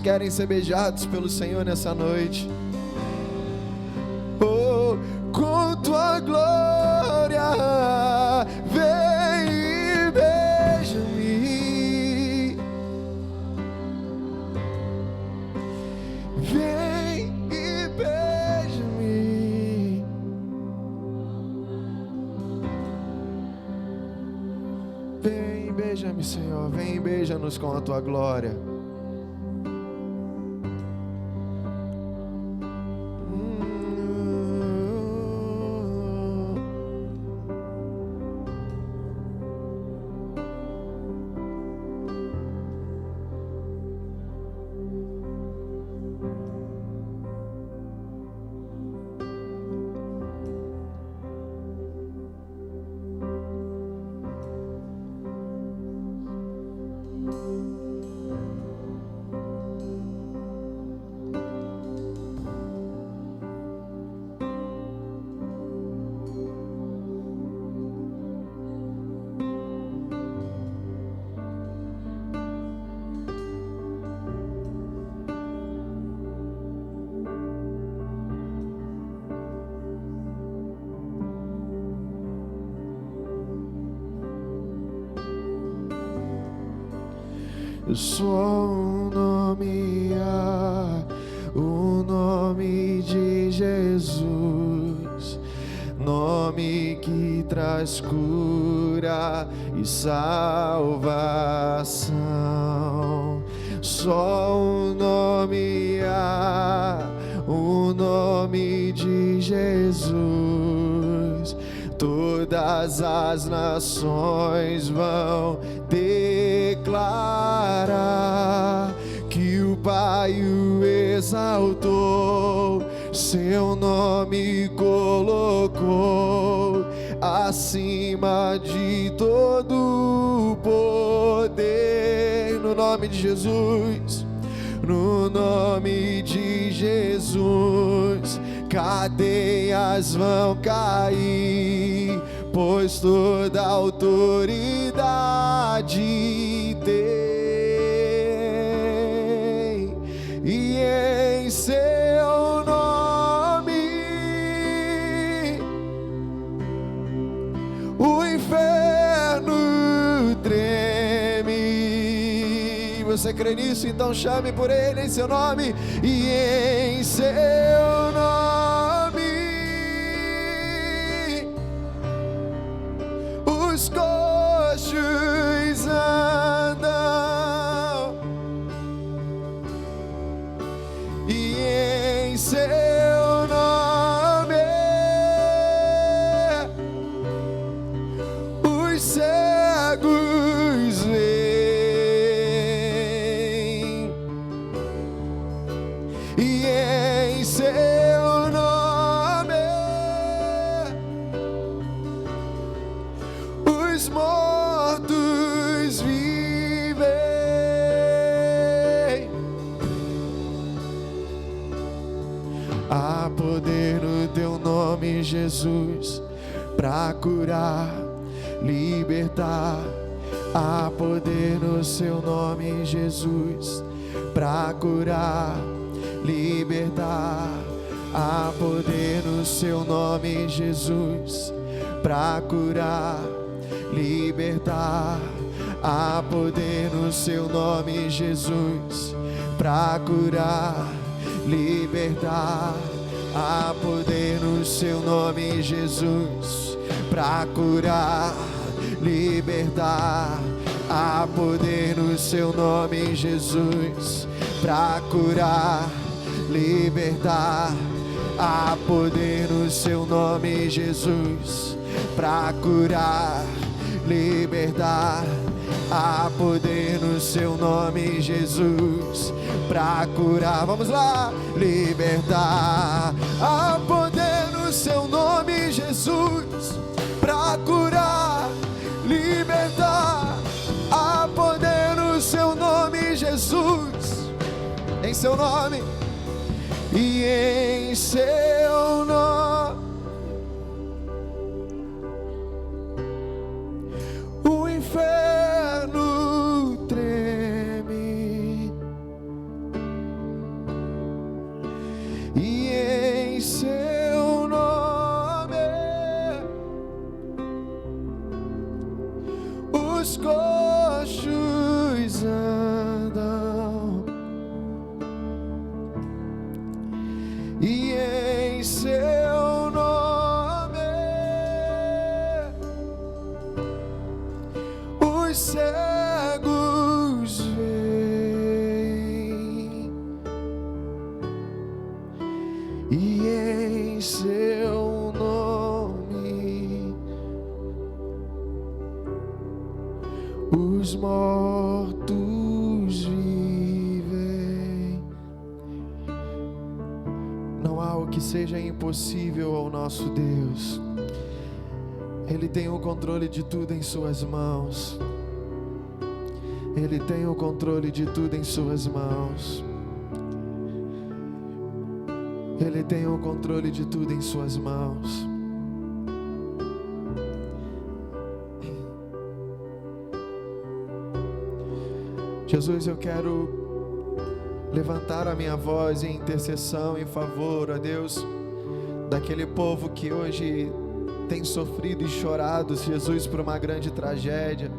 querem ser beijados pelo Senhor nessa noite? Oh, com tua glória, vem e beija-me. Vem e beija-me. Vem e beija-me, Senhor. Vem e beija-nos com a tua glória. Só um nome há, o nome de Jesus, nome que traz cura e salvação. Só um nome há, o nome de Jesus, todas as nações vão declarar que o Pai o exaltou, seu nome colocou acima de todo poder. No nome de Jesus, no nome de Jesus, cadeias vão cair, pois toda autoridade tem, e em seu nome o inferno treme. Você crê nisso? Então chame por ele em seu nome, e em seu nome os coxos andam, e em seu nome os cegos veem, e em seu nome os mortos vivem. Há poder no teu nome, Jesus, pra curar, libertar. Há poder no seu nome, Jesus, pra curar, libertar. Há poder no seu nome, Jesus, pra curar, libertar. Há poder no seu nome, Jesus, pra curar, libertar. Há poder no seu nome, Jesus, pra curar, libertar. Há poder no seu nome, Jesus, pra curar, libertar. Há poder no seu nome, Jesus, pra curar, libertar. Há poder no seu nome, Jesus, pra curar. Vamos lá, libertar. Há poder no seu nome, Jesus, pra curar, libertar. Há poder no seu nome, Jesus, em seu nome, e em seu nome o inferno treme. e em seu nome os cegos veem, e em seu nome os mortos vivem. Não há o que seja impossível ao nosso Deus. Ele tem o controle de tudo em suas mãos. Ele tem o controle de tudo em suas mãos. Ele tem o controle de tudo em suas mãos. Jesus, eu quero levantar a minha voz em intercessão em favor, ó Deus, daquele povo que hoje tem sofrido e chorado, Jesus, por uma grande tragédia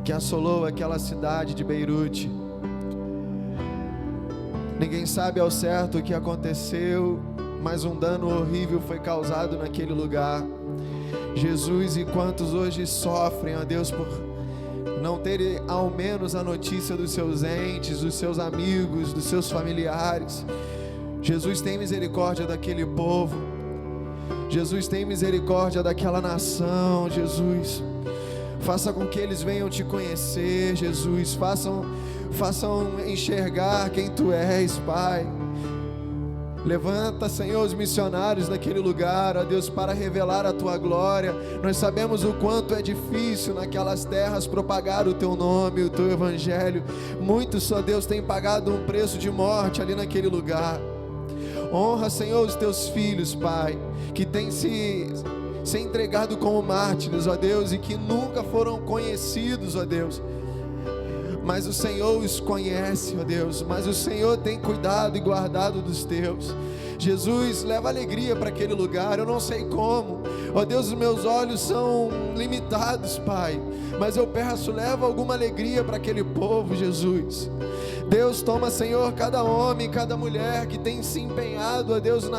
que assolou aquela cidade de Beirute. Ninguém sabe ao certo o que aconteceu, mas um dano horrível foi causado naquele lugar. Jesus, e quantos hoje sofrem, ó Deus, por não terem ao menos a notícia dos seus entes, dos seus amigos, dos seus familiares. Jesus, tem misericórdia daquele povo. Jesus, tem misericórdia daquela nação. Jesus, faça com que eles venham te conhecer. Jesus, façam enxergar quem Tu és, Pai. Levanta, Senhor, os missionários naquele lugar, ó Deus, para revelar a Tua glória. Nós sabemos o quanto é difícil naquelas terras propagar o Teu nome, o Teu Evangelho. Muitos, ó Deus, têm pagado um preço de morte ali naquele lugar. Honra, Senhor, os Teus filhos, Pai, que têm se entregado como mártires, ó Deus, e que nunca foram conhecidos, ó Deus. Mas o Senhor os conhece, ó Deus, mas o Senhor tem cuidado e guardado dos Teus. Jesus, leva alegria para aquele lugar. Eu não sei como, ó Deus, os meus olhos são limitados, Pai, mas eu peço, leva alguma alegria para aquele povo, Jesus. Deus, toma, Senhor, cada homem, cada mulher que tem se empenhado, ó Deus,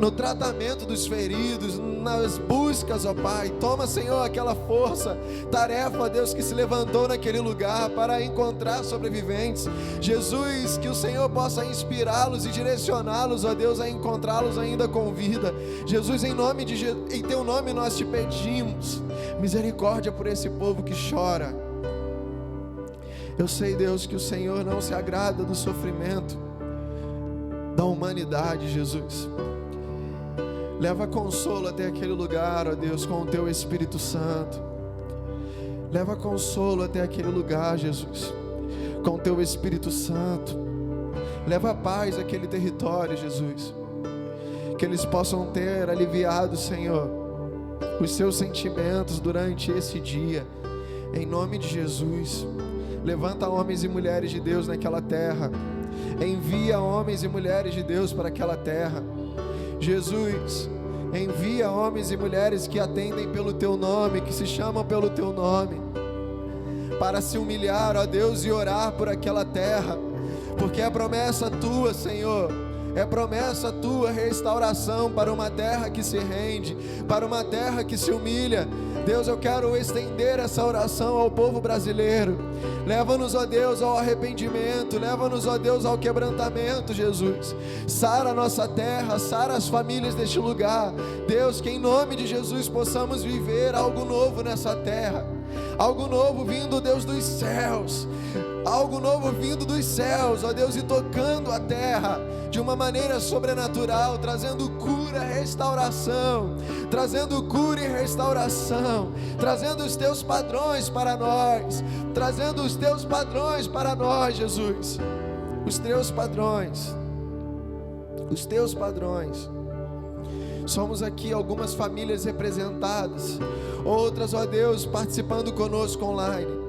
no tratamento dos feridos, nas buscas, ó Pai. Toma, Senhor, aquela força, tarefa, ó Deus, que se levantou naquele lugar para encontrar sobreviventes. Jesus, que o Senhor possa inspirá-los e direcioná-los, ó Deus, a encontrá-los ainda com vida. Jesus, em Teu nome nós te pedimos misericórdia por esse povo que chora. Eu sei, Deus, que o Senhor não se agrada do sofrimento da humanidade, Jesus. Leva consolo até aquele lugar, ó Deus, com o Teu Espírito Santo. Leva consolo até aquele lugar, Jesus, com o Teu Espírito Santo. Leva paz àquele território, Jesus. Que eles possam ter aliviado, Senhor, os seus sentimentos durante esse dia. Em nome de Jesus. Levanta homens e mulheres de Deus naquela terra. Envia homens e mulheres de Deus para aquela terra. Jesus, envia homens e mulheres que atendem pelo Teu nome, que se chamam pelo Teu nome, para se humilhar, ó Deus, e orar por aquela terra, porque é promessa Tua, Senhor, é promessa Tua restauração para uma terra que se rende, para uma terra que se humilha. Deus, eu quero estender essa oração ao povo brasileiro. Leva-nos, ó Deus, ao arrependimento. Leva-nos, ó Deus, ao quebrantamento, Jesus. Sara a nossa terra, sara as famílias deste lugar. Deus, que em nome de Jesus possamos viver algo novo nessa terra. Algo novo vindo, Deus, dos céus. Algo novo vindo dos céus, ó Deus, e tocando a terra de uma maneira sobrenatural, trazendo cura, restauração, trazendo cura e restauração, trazendo os Teus padrões para nós, trazendo os Teus padrões para nós, Jesus. Os Teus padrões, os Teus padrões. Somos aqui algumas famílias representadas, outras, ó Deus, participando conosco online.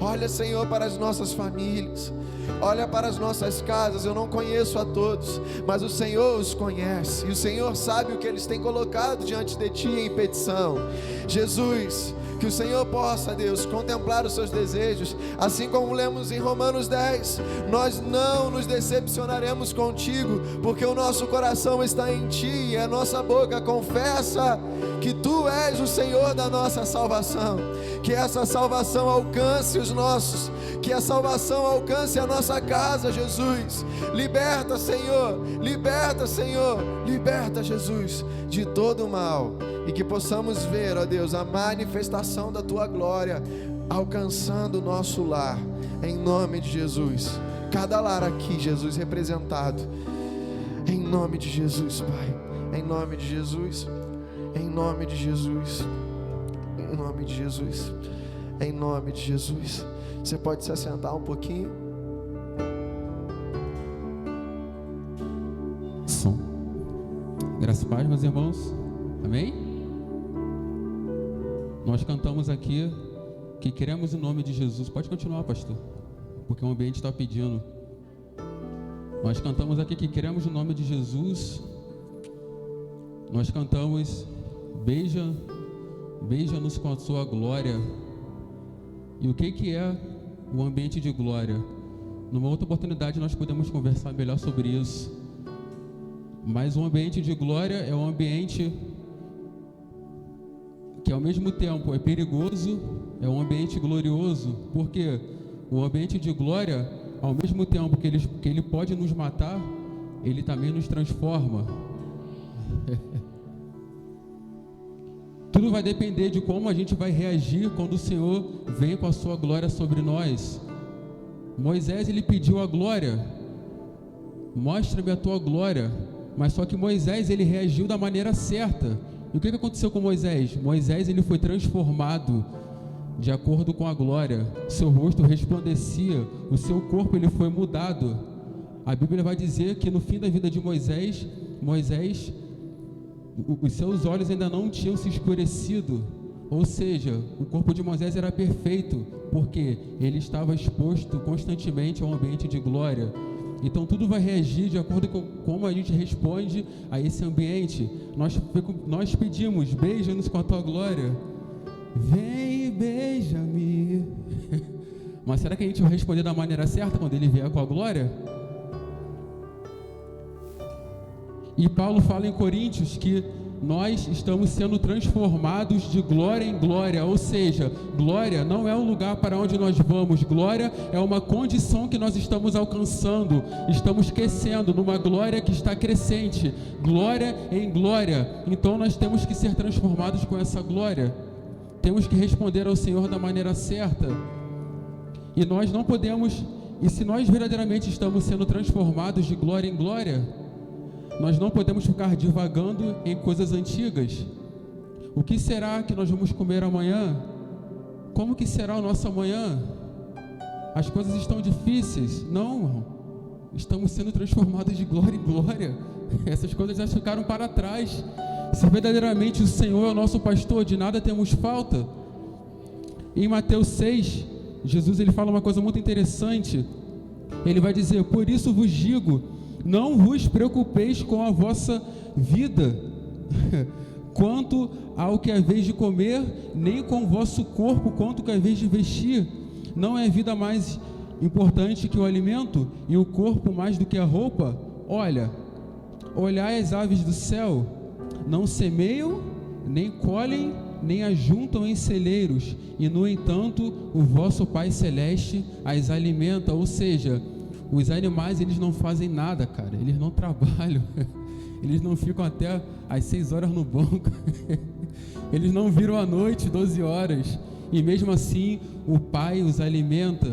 Olha, Senhor, para as nossas famílias, olha para as nossas casas. Eu não conheço a todos, mas o Senhor os conhece, e o Senhor sabe o que eles têm colocado diante de Ti em petição. Jesus, Que o Senhor possa, Deus, contemplar os seus desejos, assim como lemos em Romanos 10. Nós não nos decepcionaremos contigo, porque o nosso coração está em ti e a nossa boca confessa que tu és o Senhor da nossa salvação. Que essa salvação alcance os nossos, que a salvação alcance a nossa casa, Jesus. Liberta, Senhor, liberta, Senhor, liberta, Jesus, de todo o mal, e que possamos ver, ó Deus, a manifestação da tua glória alcançando o nosso lar, em nome de Jesus. Cada lar aqui, Jesus, representado, em nome de Jesus, Pai, em nome de Jesus, em nome de Jesus, em nome de Jesus, em nome de Jesus. Você pode se assentar um pouquinho? Som. Graças a Deus, meus irmãos. Amém? Nós cantamos aqui que queremos o nome de Jesus. Pode continuar, pastor, porque o ambiente está pedindo. Nós cantamos aqui que queremos o nome de Jesus. Nós cantamos: beija-nos com a sua glória. E o que é o ambiente de glória? Numa outra oportunidade nós podemos conversar melhor sobre isso. Mas o ambiente de glória é um ambiente que ao mesmo tempo é perigoso, é um ambiente glorioso, porque o ambiente de glória, ao mesmo tempo que ele pode nos matar, ele também nos transforma. Tudo vai depender de como a gente vai reagir quando o Senhor vem com a sua glória sobre nós. Moisés, ele pediu a glória: mostra-me a tua glória. Mas só que Moisés, ele reagiu da maneira certa. E o que aconteceu com Moisés? Moisés, ele foi transformado de acordo com a glória. Seu rosto resplandecia, o seu corpo, ele foi mudado. A Bíblia vai dizer que no fim da vida de Moisés, os seus olhos ainda não tinham se escurecido. Ou seja, o corpo de Moisés era perfeito, porque ele estava exposto constantemente ao ambiente de glória. Então tudo vai reagir de acordo com como a gente responde a esse ambiente. Nós pedimos: beija-nos com a tua glória. Vem e beija-me. Mas será que a gente vai responder da maneira certa quando ele vier com a glória? E Paulo fala em Coríntios que nós estamos sendo transformados de glória em glória. Ou seja, glória não é um lugar para onde nós vamos. Glória é uma condição que nós estamos alcançando. Estamos crescendo numa glória que está crescente. Glória em glória. Então nós temos que ser transformados com essa glória. Temos que responder ao Senhor da maneira certa. E nós não podemos... E se nós verdadeiramente estamos sendo transformados de glória em glória, nós não podemos ficar divagando em coisas antigas. O que será que nós vamos comer amanhã? Como que será o nosso amanhã? As coisas estão difíceis. Não, estamos sendo transformados de glória em glória. Essas coisas já ficaram para trás. Se verdadeiramente o Senhor é o nosso pastor, de nada temos falta. Em Mateus 6, Jesus, ele fala uma coisa muito interessante. Ele vai dizer: por isso vos digo, não vos preocupeis com a vossa vida, quanto ao que é vez de comer, nem com o vosso corpo, quanto que é vez de vestir. Não é a vida mais importante que o alimento, e o corpo mais do que a roupa? Olhai as aves do céu, não semeiam, nem colhem, nem ajuntam em celeiros, e no entanto o vosso Pai Celeste as alimenta. Ou seja, os animais, eles não fazem nada, cara, eles não trabalham, eles não ficam até às 6 horas no banco, eles não viram à noite 12 horas, e mesmo assim o Pai os alimenta.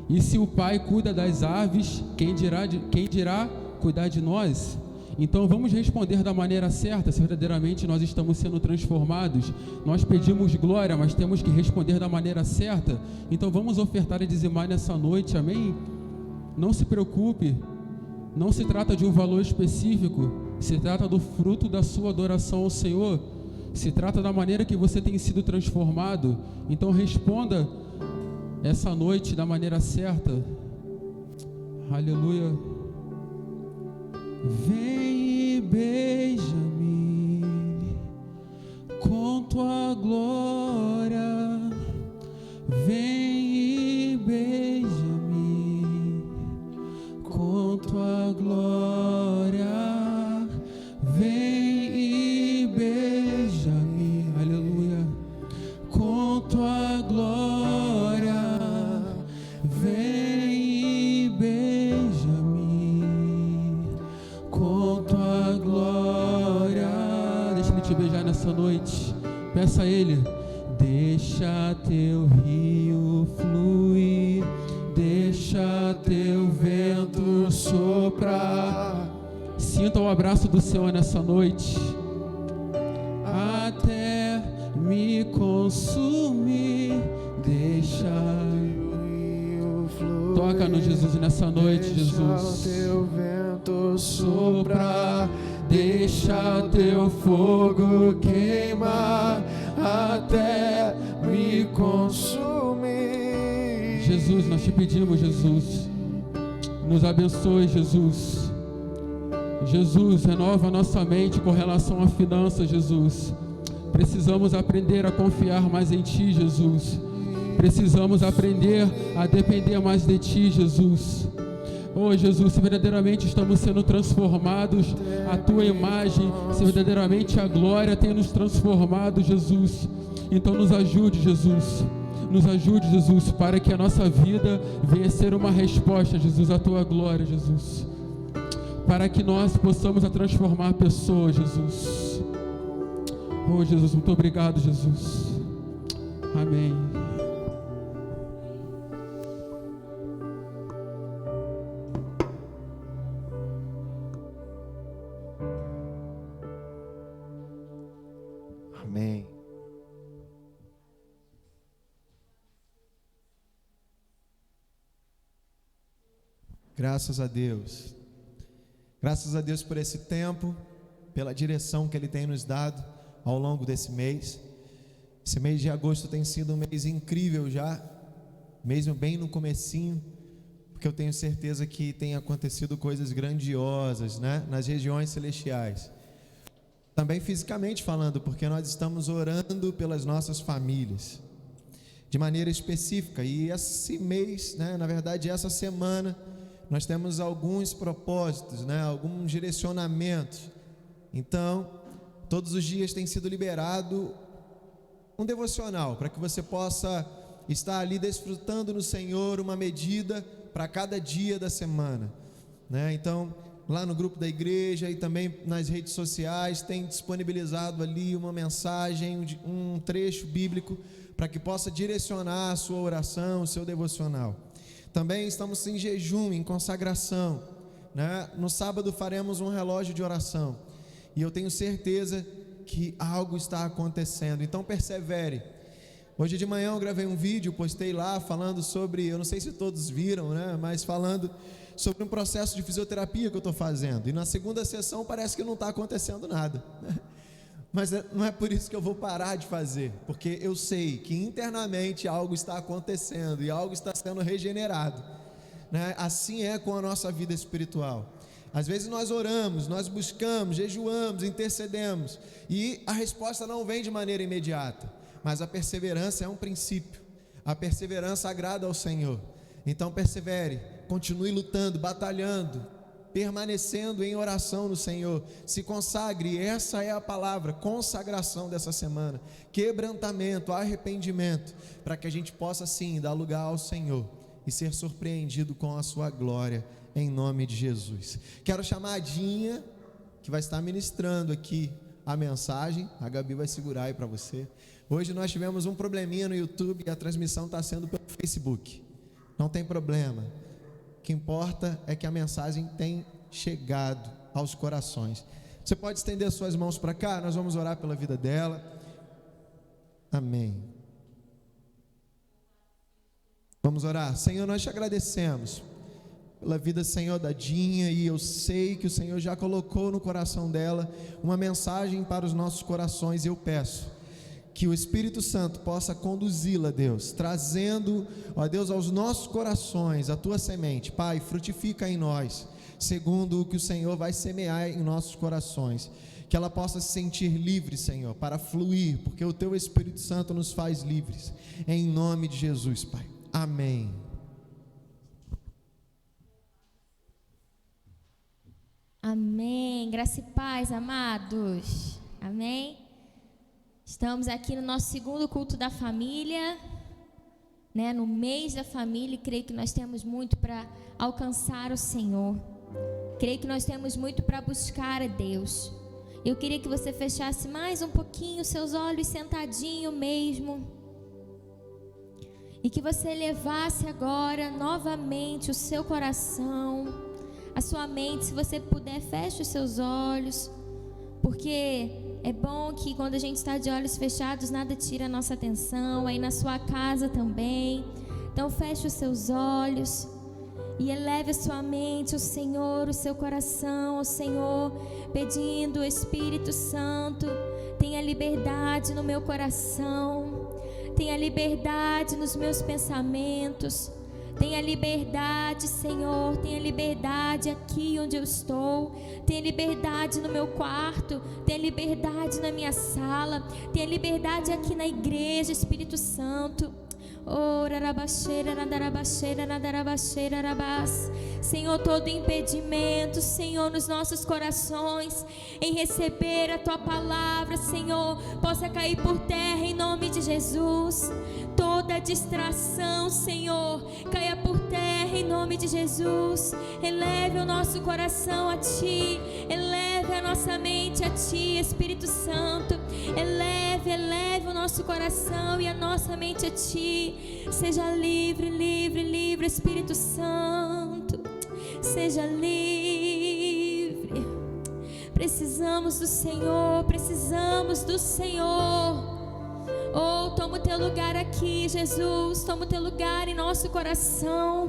E se o Pai cuida das aves, quem dirá cuidar de nós? Então vamos responder da maneira certa, se verdadeiramente nós estamos sendo transformados. Nós pedimos glória, mas temos que responder da maneira certa. Então vamos ofertar e dizimar nessa noite, amém? Não se preocupe, não se trata de um valor específico, se trata do fruto da sua adoração ao Senhor, se trata da maneira que você tem sido transformado. Então responda essa noite da maneira certa. Aleluia. Vem e beija-me com tua glória. glória, vem e beija-me, aleluia, com tua glória, vem e beija-me, com tua glória. Deixa ele te beijar nessa noite, peça a ele. Deixa teu rio fluir, deixa teu vento soprar. Sinta o abraço do Senhor nessa noite, até me consumir. Deixa teu rio fluir, toca no Jesus nessa noite, Jesus. Deixa teu vento soprar, deixa teu fogo queimar, até me consumir. Jesus, nós te pedimos, Jesus, nos abençoe, Jesus. Jesus, renova a nossa mente com relação a finanças, Jesus. Precisamos aprender a confiar mais em Ti, Jesus. Precisamos aprender a depender mais de Ti, Jesus. Oh Jesus, se verdadeiramente estamos sendo transformados à Tua imagem, se verdadeiramente a glória tem nos transformado, Jesus, então nos ajude, Jesus, para que a nossa vida venha ser uma resposta, Jesus, à Tua glória, Jesus, para que nós possamos a transformar pessoas, Jesus. Oh Jesus, muito obrigado, Jesus. Amém. Amém. Graças a Deus. Graças a Deus por esse tempo, pela direção que Ele tem nos dado ao longo desse mês. Esse mês de agosto tem sido um mês incrível já, mesmo bem no comecinho, porque eu tenho certeza que tem acontecido coisas grandiosas, né, nas regiões celestiais. Também fisicamente falando, porque nós estamos orando pelas nossas famílias, de maneira específica. E esse mês, né, na verdade essa semana, nós temos alguns propósitos, né, alguns direcionamentos. Então, todos os dias tem sido liberado um devocional, para que você possa estar ali desfrutando no Senhor uma medida para cada dia da semana, né? Então, lá no grupo da igreja e também nas redes sociais, tem disponibilizado ali uma mensagem, um trecho bíblico, para que possa direcionar a sua oração, o seu devocional. Também estamos em jejum, em consagração, né? No sábado faremos um relógio de oração, e eu tenho certeza que algo está acontecendo, então persevere. Hoje de manhã eu gravei um vídeo, postei lá falando sobre, eu não sei se todos viram, né? Mas falando sobre um processo de fisioterapia que eu estou fazendo, e na segunda sessão parece que não está acontecendo nada, mas não é por isso que eu vou parar de fazer, porque eu sei que internamente algo está acontecendo, e algo está sendo regenerado, né? Assim é com a nossa vida espiritual. Às vezes nós oramos, nós buscamos, jejuamos, intercedemos, e a resposta não vem de maneira imediata, mas a perseverança é um princípio, a perseverança agrada ao Senhor. Então persevere, continue lutando, batalhando, permanecendo em oração no Senhor, se consagre. Essa é a palavra, consagração dessa semana, quebrantamento, arrependimento, para que a gente possa sim dar lugar ao Senhor e ser surpreendido com a sua glória, em nome de Jesus. Quero chamar a Dinha, que vai estar ministrando aqui a mensagem. A Gabi vai segurar aí para você. Hoje nós tivemos um probleminha no YouTube e a transmissão está sendo pelo Facebook. Não tem problema, o que importa é que a mensagem tem chegado aos corações. Você pode estender suas mãos para cá, nós vamos orar pela vida dela. Amém. Vamos orar. Senhor, nós te agradecemos pela vida, Senhor, da Dinha, e eu sei que o Senhor já colocou no coração dela uma mensagem para os nossos corações, e eu peço que o Espírito Santo possa conduzi-la, Deus, trazendo, ó Deus, aos nossos corações a tua semente. Pai, frutifica em nós, segundo o que o Senhor vai semear em nossos corações, que ela possa se sentir livre, Senhor, para fluir, porque o teu Espírito Santo nos faz livres, em nome de Jesus, Pai, amém. Amém. Graça e paz, amados. Amém. Estamos aqui no nosso segundo culto da família, né? No mês da família, e creio que nós temos muito para alcançar o Senhor. Creio que nós temos muito para buscar a Deus. Eu queria que você fechasse mais um pouquinho os seus olhos, sentadinho mesmo. E que você levasse agora novamente o seu coração, a sua mente. Se você puder, feche os seus olhos, porque é bom que quando a gente está de olhos fechados, nada tira a nossa atenção. Aí na sua casa também. Então feche os seus olhos e eleve a sua mente ao Senhor, o seu coração ao Senhor, pedindo: Espírito Santo, tenha liberdade no meu coração, tenha liberdade nos meus pensamentos, tenha liberdade, Senhor, tenha liberdade aqui onde eu estou, tenha liberdade no meu quarto, tenha liberdade na minha sala, tenha liberdade aqui na igreja, Espírito Santo. Senhor, todo impedimento, Senhor, nos nossos corações em receber a Tua palavra, Senhor, possa cair por terra em nome de Jesus. Toda distração, Senhor, caia por terra em nome de Jesus. Eleve o nosso coração a Ti, eleve a nossa mente a Ti, Espírito Santo. Eleve o nosso coração e a nossa mente a Ti. Seja livre, livre, livre, Espírito Santo. Seja livre. Precisamos do Senhor, precisamos do Senhor. Oh, toma o Teu lugar aqui, Jesus. Toma o Teu lugar em nosso coração.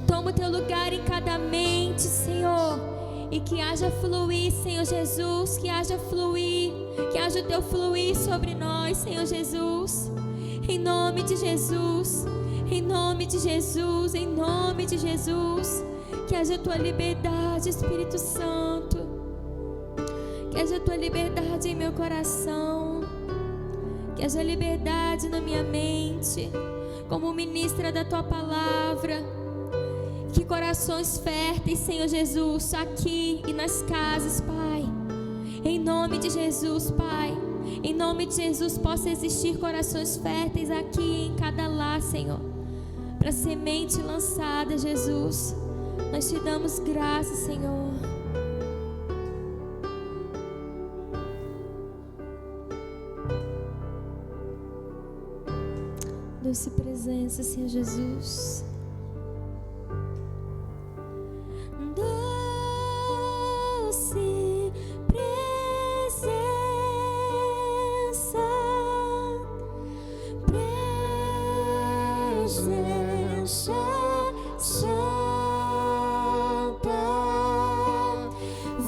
Toma o Teu lugar em cada mente, Senhor. E que haja fluir, Senhor Jesus, que haja fluir, que haja o Teu fluir sobre nós, Senhor Jesus, em nome de Jesus, em nome de Jesus, em nome de Jesus, que haja a Tua liberdade, Espírito Santo, que haja a Tua liberdade em meu coração, que haja liberdade na minha mente, como ministra da Tua palavra. Que corações férteis, Senhor Jesus, aqui e nas casas, Pai. Em nome de Jesus, Pai. Em nome de Jesus, possa existir corações férteis aqui em cada lar, Senhor. Para semente lançada, Jesus. Nós Te damos graça, Senhor. Doce presença, Senhor Jesus. Doce presença, presença santa,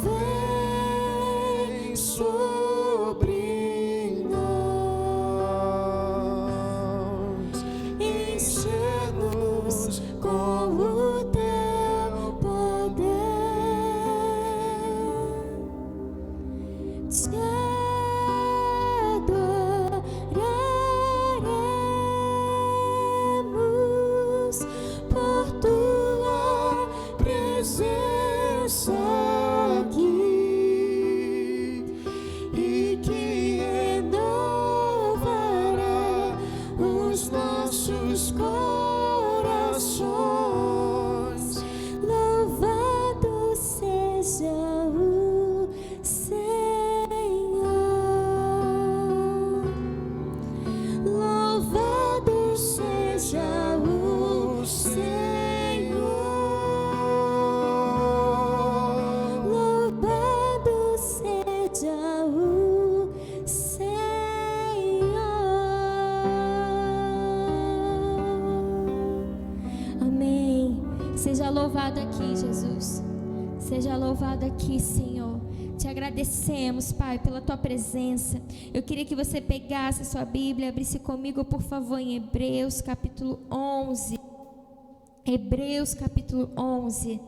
vem sobre nós, enche-nos com o Teu poder. Te adoraremos por Tua presença aqui, e que renovará os nossos corações. Louvado seja o Senhor, louvado seja o Senhor, louvado seja o Senhor. Amém. Seja louvado aqui, Jesus. Seja louvado aqui, Senhor. Te agradecemos, Pai, pela Tua presença. Eu queria que você pegasse a sua Bíblia e abrisse comigo, por favor, em Hebreus capítulo 11. Hebreus capítulo 11.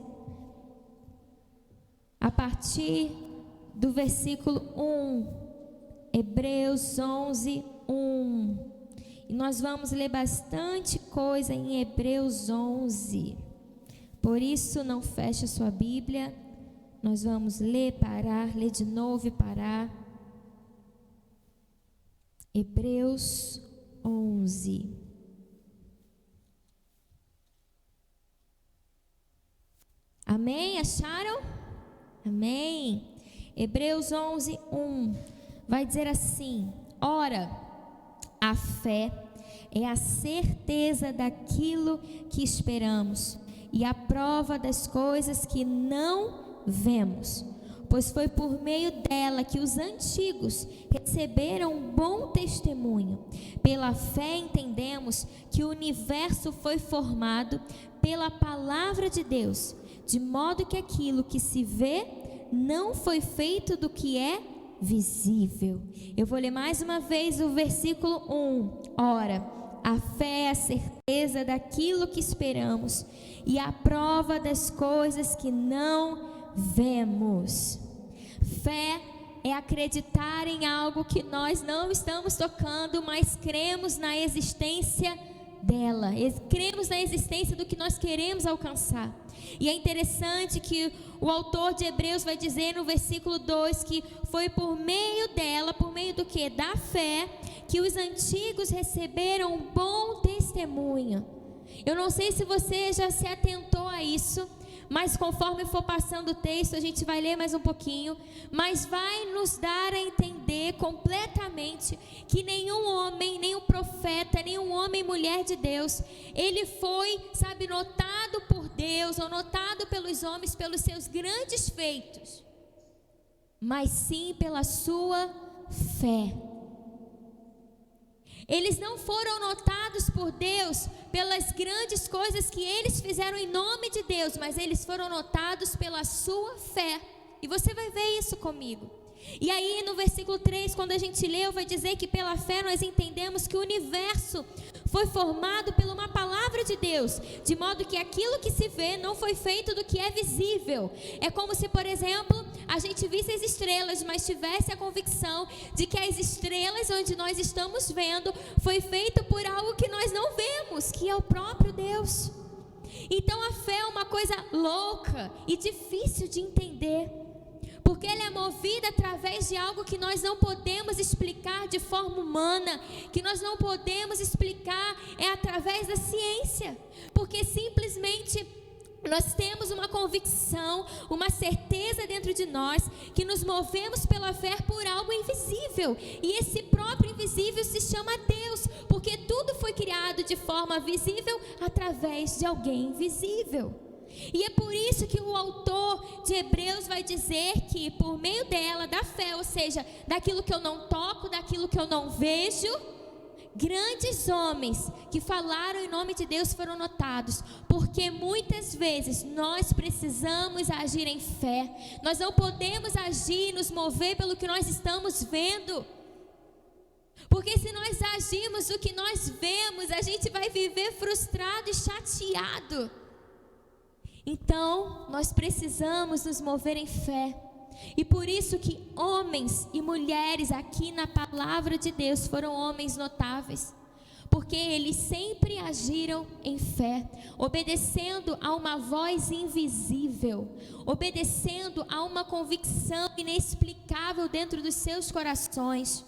A partir do versículo 1. Hebreus 11, 1. E nós vamos ler bastante coisa em Hebreus 11. Por isso, não feche a sua Bíblia, Nós vamos ler, parar, ler de novo e parar. Hebreus 11. Amém? Acharam? Amém. Hebreus 11, 1. Vai dizer assim: ora, a fé é a certeza daquilo que esperamos e a prova das coisas que não vemos, pois foi por meio dela que os antigos receberam um bom testemunho. Pela fé entendemos que o universo foi formado pela palavra de Deus, de modo que aquilo que se vê não foi feito do que é visível. Eu vou ler mais uma vez o versículo 1. Ora, a fé é a certeza daquilo que esperamos e a prova das coisas que não vemos. Fé é acreditar em algo que nós não estamos tocando, mas cremos na existência dela, cremos na existência do que nós queremos alcançar. E é interessante que o autor de Hebreus vai dizer no versículo 2 que foi por meio dela, por meio do que? Da fé, que os antigos receberam um bom testemunho. Eu não sei se você já se atentou a isso, mas conforme for passando o texto, a gente vai ler mais um pouquinho, mas vai nos dar a entender completamente que nenhum homem, nenhum profeta, nenhum homem e mulher de Deus, ele foi, notado por Deus, ou notado pelos homens pelos seus grandes feitos, mas sim pela sua fé. Eles não foram notados por Deus pelas grandes coisas que eles fizeram em nome de Deus, mas eles foram notados pela sua fé. E você vai ver isso comigo. E aí no versículo 3, quando a gente leu, vai dizer que pela fé nós entendemos que o universo foi formado por uma palavra de Deus, de modo que aquilo que se vê não foi feito do que é visível. É como se, por exemplo, a gente visse as estrelas, mas tivesse a convicção de que as estrelas onde nós estamos vendo foi feito por algo que nós não vemos, que é o próprio Deus. Então a fé é uma coisa louca e difícil de entender, porque ela é movida através de algo que nós não podemos explicar de forma humana, que nós não podemos explicar através da ciência, porque simplesmente nós temos uma convicção, uma certeza dentro de nós, que nos movemos pela fé por algo invisível, e esse próprio invisível se chama Deus, porque tudo foi criado de forma visível através de alguém invisível. E é por isso que o autor de Hebreus vai dizer que por meio dela, da fé, ou seja, daquilo que eu não toco, daquilo que eu não vejo, grandes homens que falaram em nome de Deus foram notados, porque muitas vezes nós precisamos agir em fé. Nós não podemos agir e nos mover pelo que nós estamos vendo, porque se nós agirmos o que nós vemos, a gente vai viver frustrado e chateado. Então, nós precisamos nos mover em fé. E por isso que homens e mulheres aqui na palavra de Deus foram homens notáveis, porque eles sempre agiram em fé, obedecendo a uma voz invisível, obedecendo a uma convicção inexplicável dentro dos seus corações,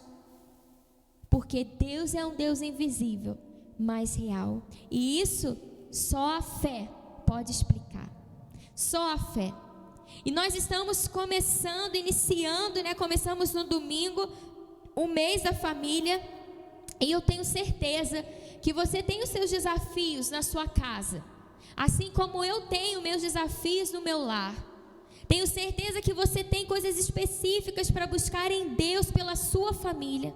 porque Deus é um Deus invisível, mas real, e isso só a fé pode explicar, só a fé. E nós estamos começamos no domingo, o mês da família, e eu tenho certeza que você tem os seus desafios na sua casa, assim como eu tenho meus desafios no meu lar. Tenho certeza que você tem coisas específicas para buscar em Deus pela sua família.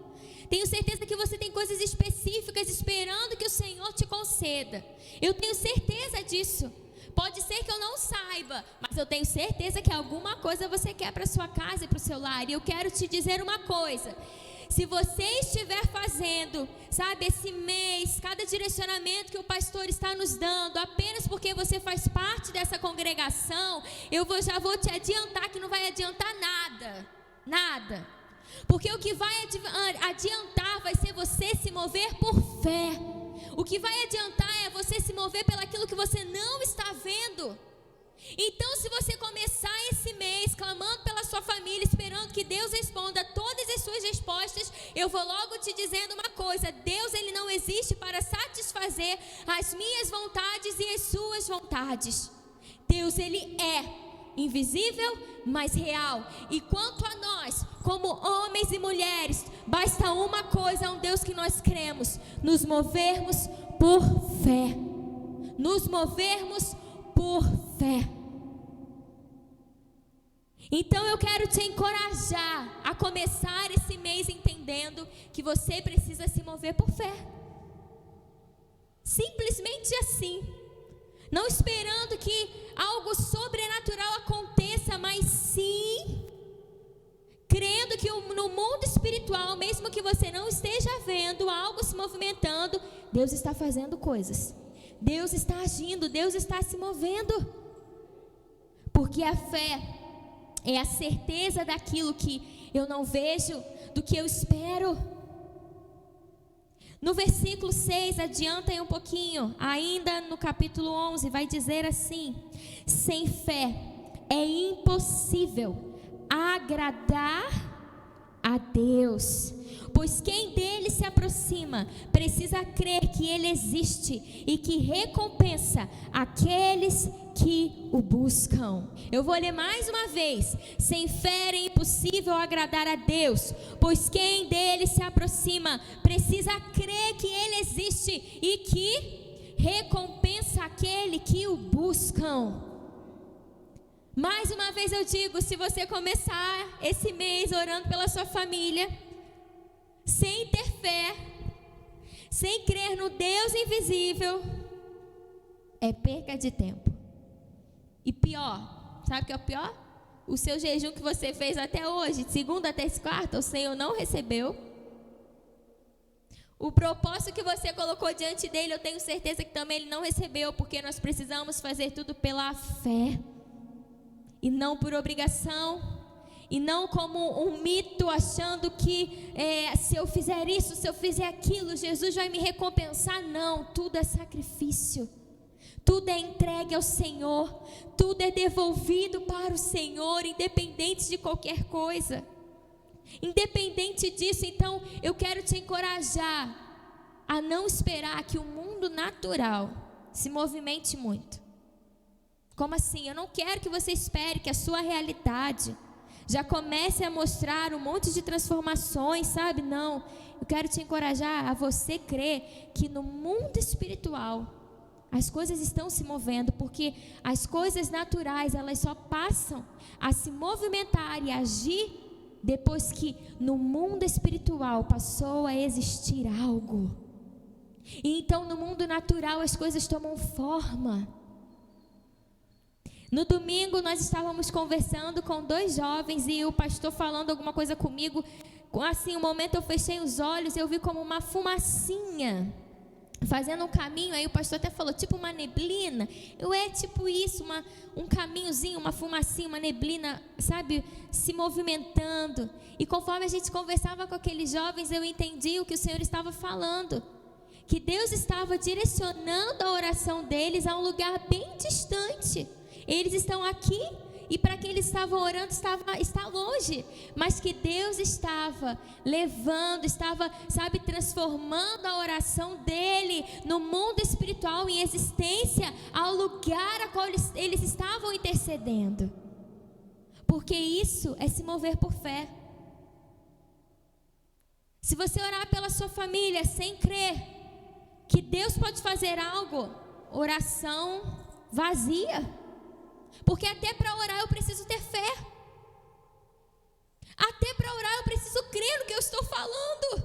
Tenho certeza que você tem coisas específicas esperando que o Senhor te conceda. Eu tenho certeza disso. Pode ser que eu não saiba, mas eu tenho certeza que alguma coisa você quer para sua casa e para o seu lar. E eu quero te dizer uma coisa: se você estiver fazendo, esse mês, cada direcionamento que o pastor está nos dando, apenas porque você faz parte dessa congregação, já vou te adiantar que não vai adiantar nada. Porque o que vai adiantar vai ser você se mover por fé. O que vai adiantar é você se mover pelaquilo que você não está vendo. Então, se você começar esse mês família esperando que Deus responda todas as suas respostas, eu vou logo te dizendo uma coisa: Deus, ele não existe para satisfazer as minhas vontades e as suas vontades. Deus, ele é invisível, mas real. E quanto a nós, como homens e mulheres, basta uma coisa, um Deus que nós cremos: nos movermos por fé. Nos movermos por fé. Então eu quero te encorajar a começar esse mês entendendo que você precisa se mover por fé. Simplesmente assim. Não esperando que algo sobrenatural aconteça, mas sim crendo que no mundo espiritual, mesmo que você não esteja vendo algo se movimentando, Deus está fazendo coisas. Deus está agindo, Deus está se movendo. Porque a fé é a certeza daquilo que eu não vejo, do que eu espero. No versículo 6, adianta aí um pouquinho, ainda no capítulo 11, vai dizer assim: sem fé é impossível agradar a Deus, pois quem dele se aproxima precisa crer que ele existe e que recompensa aqueles que o buscam. Eu vou ler mais uma vez: sem fé é impossível agradar a Deus, pois quem dele se aproxima precisa crer que ele existe e que recompensa aquele que o buscam. Mais uma vez eu digo, se você começar esse mês orando pela sua família, sem ter fé, sem crer no Deus invisível, é perca de tempo. E pior, sabe o que é o pior? O seu jejum que você fez até hoje, de segunda, terça e quarta, o Senhor não recebeu. O propósito que você colocou diante dele, eu tenho certeza que também ele não recebeu, porque nós precisamos fazer tudo pela fé. E não por obrigação, e não como um mito, achando que se eu fizer isso, se eu fizer aquilo, Jesus vai me recompensar. Não, tudo é sacrifício, tudo é entregue ao Senhor, tudo é devolvido para o Senhor, independente de qualquer coisa. Independente disso, então, eu quero te encorajar a não esperar que o mundo natural se movimente muito. Como assim? Eu não quero que você espere que a sua realidade já comece a mostrar um monte de transformações, sabe? Não. Eu quero te encorajar a você crer que no mundo espiritual as coisas estão se movendo, porque as coisas naturais, elas só passam a se movimentar e agir depois que no mundo espiritual passou a existir algo. E então no mundo natural as coisas tomam forma. No domingo nós estávamos conversando com 2 jovens e o pastor falando alguma coisa comigo. Assim, um momento eu fechei os olhos e eu vi como uma fumacinha fazendo um caminho. Aí o pastor até falou, tipo uma neblina. Tipo isso, um caminhozinho, uma fumacinha, uma neblina, sabe, se movimentando. E conforme a gente conversava com aqueles jovens, eu entendi o que o Senhor estava falando. Que Deus estava direcionando a oração deles a um lugar bem distante. Eles estão aqui e para quem eles estavam orando está longe, mas que Deus estava levando, estava, sabe, transformando a oração dele no mundo espiritual em existência ao lugar a qual eles estavam intercedendo. Porque isso é se mover por fé. Se você orar pela sua família sem crer que Deus pode fazer algo, oração vazia. Porque até para orar eu preciso ter fé. Até para orar eu preciso crer no que eu estou falando.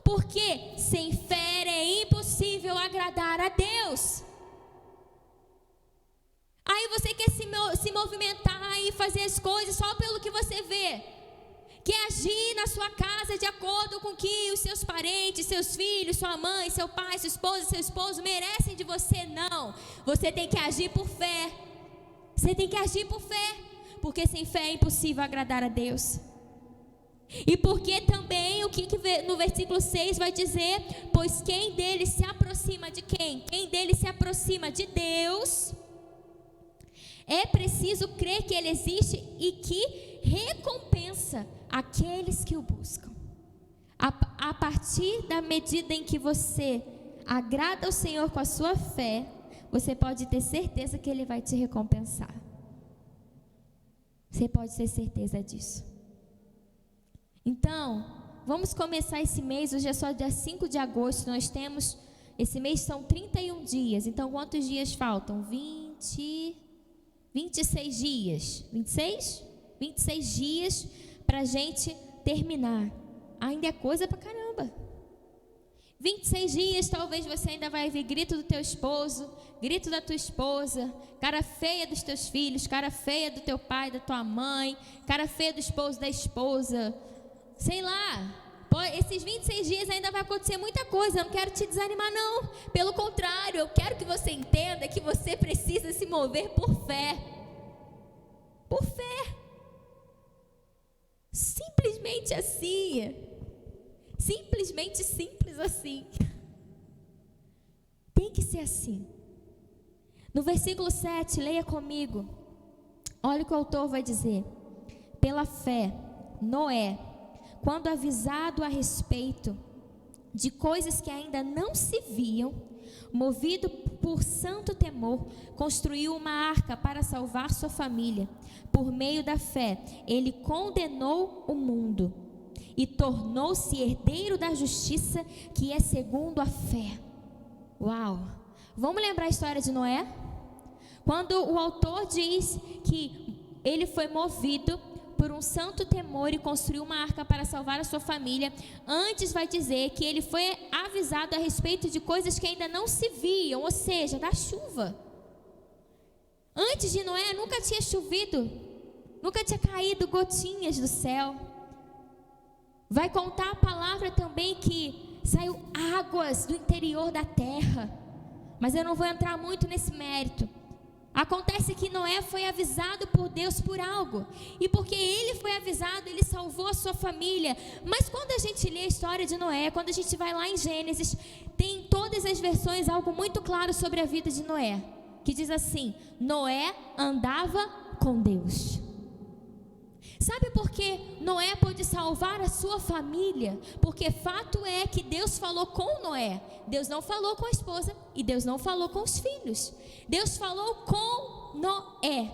Porque sem fé é impossível agradar a Deus. Aí você quer se movimentar e fazer as coisas só pelo que você vê. Quer agir na sua casa de acordo com o que os seus parentes, seus filhos, sua mãe, seu pai, sua esposa, seu esposo merecem de você. Não, você tem que agir por fé. Você tem que agir por fé, porque sem fé é impossível agradar a Deus. E porque também, o que no versículo 6 vai dizer, pois quem dele se aproxima de quem? Quem dele se aproxima de Deus, é preciso crer que ele existe e que recompensa aqueles que o buscam. A partir da medida em que você agrada ao Senhor com a sua fé, você pode ter certeza que Ele vai te recompensar. Você pode ter certeza disso. Então, vamos começar esse mês. Hoje é só dia 5 de agosto. Esse mês são 31 dias. Então, quantos dias faltam? 26 dias. 26? 26 dias para a gente terminar. Ainda é coisa pra caramba. 26 dias, talvez você ainda vai ver grito do teu esposo, grito da tua esposa, cara feia dos teus filhos, cara feia do teu pai, da tua mãe, cara feia do esposo, da esposa. Sei lá. Esses 26 dias ainda vai acontecer muita coisa. Eu não quero te desanimar, não. Pelo contrário, eu quero que você entenda que você precisa se mover por fé. Por fé. Simplesmente assim. Simplesmente simples assim. Tem que ser assim. No versículo 7, leia comigo. Olha o que o autor vai dizer. Pela fé, Noé, quando avisado a respeito de coisas que ainda não se viam, movido por santo temor, construiu uma arca para salvar sua família. Por meio da fé, ele condenou o mundo e tornou-se herdeiro da justiça, que é segundo a fé. Uau! Vamos lembrar a história de Noé? Quando o autor diz que ele foi movido por um santo temor e construiu uma arca para salvar a sua família, antes vai dizer que ele foi avisado a respeito de coisas que ainda não se viam, ou seja, da chuva. Antes de Noé nunca tinha chovido, nunca tinha caído gotinhas do céu. Vai contar a palavra também que saiu águas do interior da terra, mas eu não vou entrar muito nesse mérito. Acontece que Noé foi avisado por Deus por algo, e porque ele foi avisado, ele salvou a sua família. Mas quando a gente lê a história de Noé, quando a gente vai lá em Gênesis, tem em todas as versões algo muito claro sobre a vida de Noé, que diz assim: Noé andava com Deus. Sabe por que Noé pôde salvar a sua família? Porque fato é que Deus falou com Noé. Deus não falou com a esposa e Deus não falou com os filhos. Deus falou com Noé.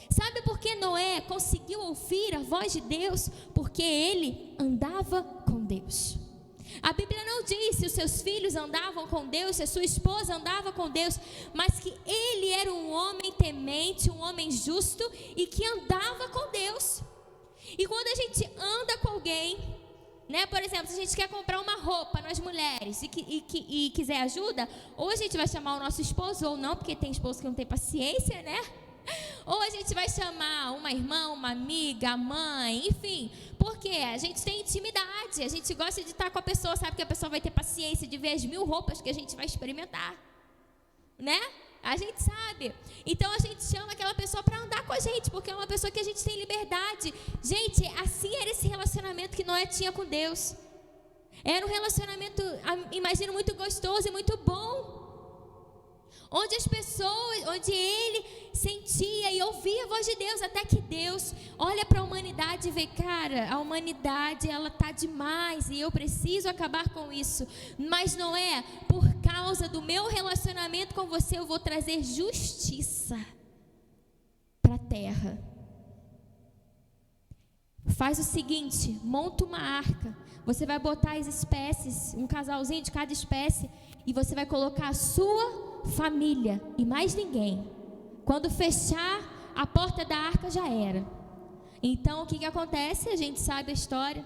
Sabe por que Noé conseguiu ouvir a voz de Deus? Porque ele andava com Deus. A Bíblia não diz se os seus filhos andavam com Deus, se a sua esposa andava com Deus, mas que ele era um homem temente, um homem justo e que andava com Deus. E quando a gente anda com alguém, né, por exemplo, se a gente quer comprar uma roupa, nós mulheres, e quiser ajuda, ou a gente vai chamar o nosso esposo, ou não, porque tem esposo que não tem paciência, né? Ou a gente vai chamar uma irmã, uma amiga, a mãe, enfim, porque a gente tem intimidade, a gente gosta de estar com a pessoa, sabe que a pessoa vai ter paciência de ver as 1000 roupas que a gente vai experimentar, né? A gente sabe. Então a gente chama aquela pessoa para andar com a gente, porque é uma pessoa que a gente tem liberdade. Gente, assim era esse relacionamento que Noé tinha com Deus. Era um relacionamento, imagino, muito gostoso e muito bom. Onde as pessoas, onde ele sentia e ouvia a voz de Deus, até que Deus olha para a humanidade e vê, cara, a humanidade, ela tá demais e eu preciso acabar com isso. Mas Noé, por causa do meu relacionamento com você, eu vou trazer justiça para a terra. Faz o seguinte, monta uma arca, você vai botar as espécies, um casalzinho de cada espécie, e você vai colocar a sua família e mais ninguém. Quando fechar a porta da arca, já era. Então o que acontece? A gente sabe a história.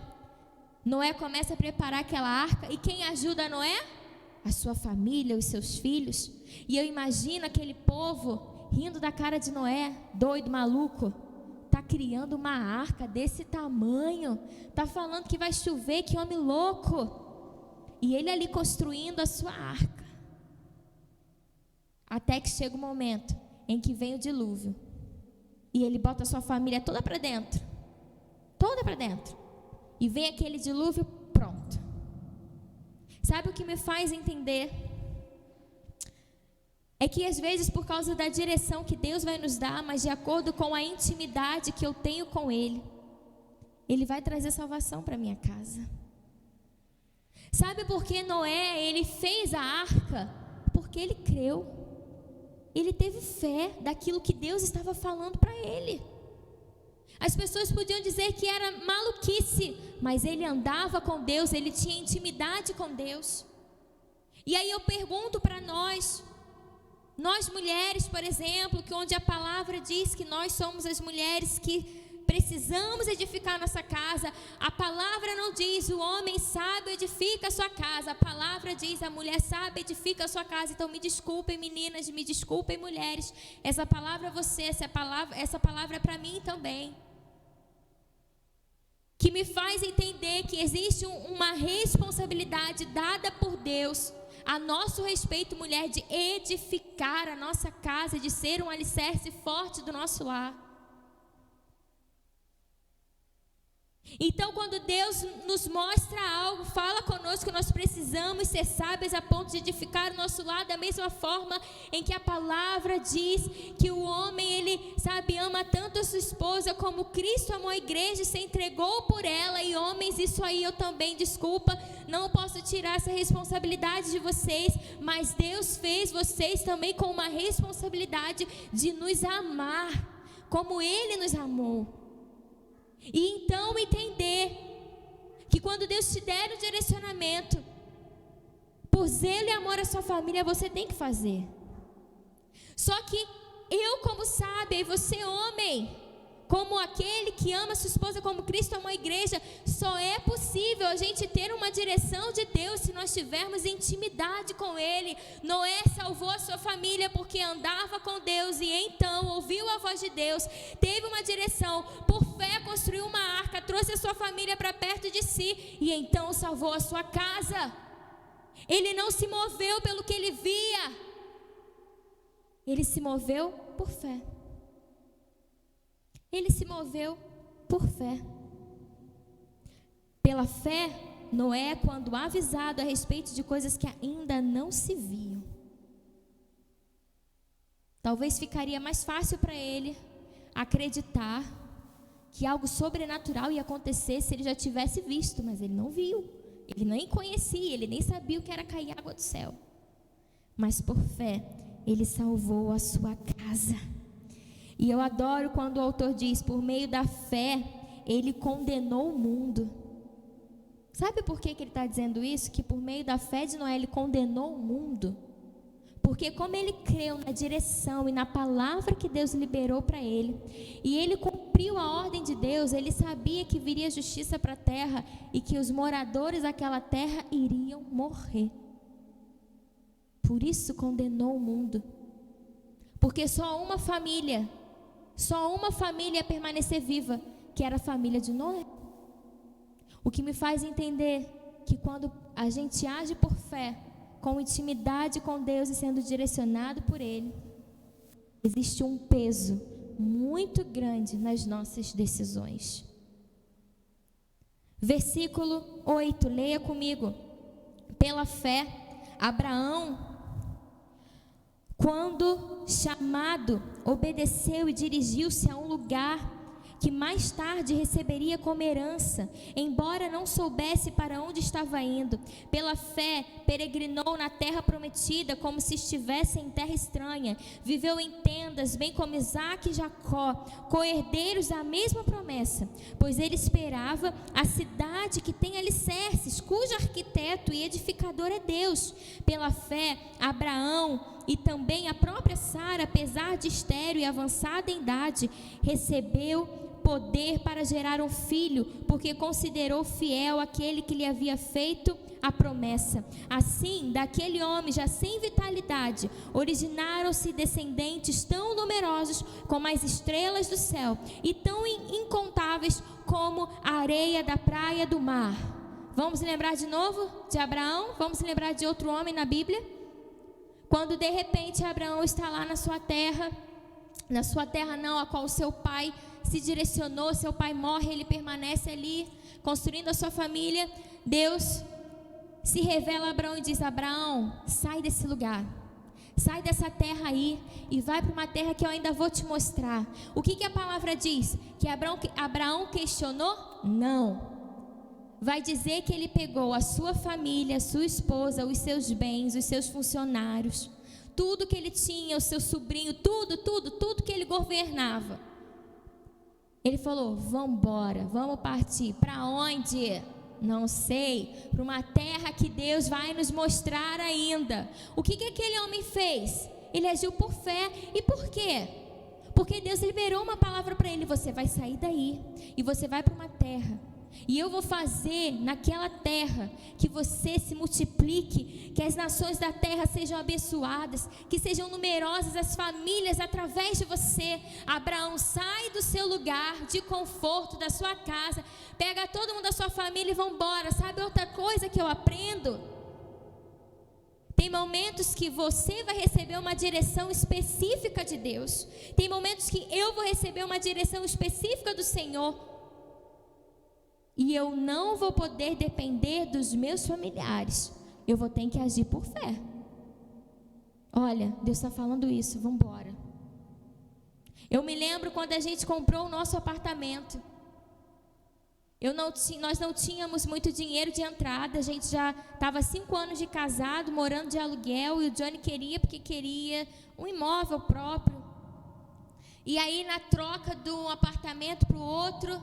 Noé começa a preparar aquela arca, e quem ajuda Noé? A sua família, os seus filhos. E eu imagino aquele povo rindo da cara de Noé, doido, maluco. Tá criando uma arca desse tamanho, tá falando que vai chover, que homem louco. E ele ali construindo a sua arca. Até que chega o momento em que vem o dilúvio. E ele bota a sua família toda para dentro. Toda para dentro. E vem aquele dilúvio, pronto. Sabe o que me faz entender? é que às vezes por causa da direção que Deus vai nos dar, mas de acordo com a intimidade que eu tenho com Ele, Ele vai trazer salvação para minha casa. Sabe por que Noé, ele fez a arca? Porque ele creu. Ele teve fé daquilo que Deus estava falando para ele. As pessoas podiam dizer que era maluquice, mas ele andava com Deus, ele tinha intimidade com Deus. E aí eu pergunto para nós mulheres, por exemplo, que onde a palavra diz que nós somos as mulheres que precisamos edificar nossa casa, a palavra não diz o homem sábio edifica a sua casa, a palavra diz a mulher sábia edifica a sua casa. Então me desculpem meninas, me desculpem mulheres, essa palavra essa palavra é para mim também, que me faz entender que existe uma responsabilidade dada por Deus a nosso respeito, mulher, de edificar a nossa casa, de ser um alicerce forte do nosso lar. Então, quando Deus nos mostra algo, fala conosco, nós precisamos ser sábios a ponto de edificar o nosso lar da mesma forma em que a palavra diz que o homem, ele, ama tanto a sua esposa como Cristo amou a igreja e se entregou por ela. E homens, isso aí eu também, desculpa, não posso tirar essa responsabilidade de vocês, mas Deus fez vocês também com uma responsabilidade de nos amar, como Ele nos amou. E então entender que quando Deus te der o direcionamento, por zelo e amor à sua família, você tem que fazer. Só que eu, como sábia, e você, homem, como aquele que ama sua esposa como Cristo amou a igreja, só é possível a gente ter uma direção de Deus se nós tivermos intimidade com Ele. Noé salvou a sua família porque andava com Deus e então ouviu a voz de Deus, teve uma direção, por fé construiu uma arca, trouxe a sua família para perto de si e então salvou a sua casa. Ele não se moveu pelo que ele via, ele se moveu por fé. Ele se moveu por fé. Pela fé, Noé, quando avisado a respeito de coisas que ainda não se viam, talvez ficaria mais fácil para ele acreditar que algo sobrenatural ia acontecer se ele já tivesse visto, mas ele não viu. Ele nem conhecia, ele nem sabia o que era cair água do céu. Mas por fé, ele salvou a sua casa. E eu adoro quando o autor diz, por meio da fé, ele condenou o mundo. Sabe por que ele está dizendo isso? Que por meio da fé de Noé, ele condenou o mundo. Porque como ele creu na direção e na palavra que Deus liberou para ele, e ele cumpriu a ordem de Deus, ele sabia que viria justiça para a terra e que os moradores daquela terra iriam morrer. Por isso condenou o mundo. Porque só uma família ia permanecer viva, que era a família de Noé. O que me faz entender que quando a gente age por fé, com intimidade com Deus e sendo direcionado por Ele, existe um peso muito grande nas nossas decisões. Versículo 8, leia comigo. Pela fé, Abraão, quando chamado, obedeceu e dirigiu-se a um lugar que mais tarde receberia como herança, embora não soubesse para onde estava indo. Pela fé, peregrinou na terra prometida, como se estivesse em terra estranha. Viveu em tendas, bem como Isaque e Jacó, co-herdeiros da mesma promessa, pois ele esperava a cidade que tem alicerces, cujo arquiteto e edificador é Deus. Pela fé, Abraão e também a própria Sara, apesar de estéril e avançada em idade, recebeu poder para gerar um filho, porque considerou fiel aquele que lhe havia feito a promessa. Assim, daquele homem já sem vitalidade, originaram-se descendentes tão numerosos como as estrelas do céu e tão incontáveis como a areia da praia do mar. Vamos lembrar de novo de Abraão? Vamos lembrar de outro homem na Bíblia? Quando de repente Abraão está lá na sua terra não, a qual o seu pai se direcionou, seu pai morre, ele permanece ali, construindo a sua família. Deus se revela a Abraão e diz: Abraão, sai desse lugar, Sai dessa terra aí e vai para uma terra que eu ainda vou te mostrar. O que a palavra diz? Que Abraão questionou? Não. Vai dizer que ele pegou a sua família, a sua esposa, os seus bens, os seus funcionários, tudo que ele tinha, o seu sobrinho, tudo que ele governava. Ele falou: vamos embora, vamos partir. Para onde? Não sei. Para uma terra que Deus vai nos mostrar ainda. O que aquele homem fez? Ele agiu por fé. E por quê? Porque Deus liberou uma palavra para ele: você vai sair daí e você vai para uma terra, e eu vou fazer naquela terra que você se multiplique, que as nações da terra sejam abençoadas, que sejam numerosas as famílias através de você. Abraão, sai do seu lugar de conforto, da sua casa, pega todo mundo da sua família e vão embora. Sabe outra coisa que eu aprendo? Tem momentos que você vai receber uma direção específica de Deus. Tem momentos que eu vou receber uma direção específica do Senhor. E eu não vou poder depender dos meus familiares. Eu vou ter que agir por fé. Olha, Deus está falando isso, vamos embora. Eu me lembro quando a gente comprou o nosso apartamento. Nós não tínhamos muito dinheiro de entrada. A gente já estava 5 anos de casado, morando de aluguel. E o Johnny queria, porque queria um imóvel próprio. E aí, na troca de um apartamento para o outro,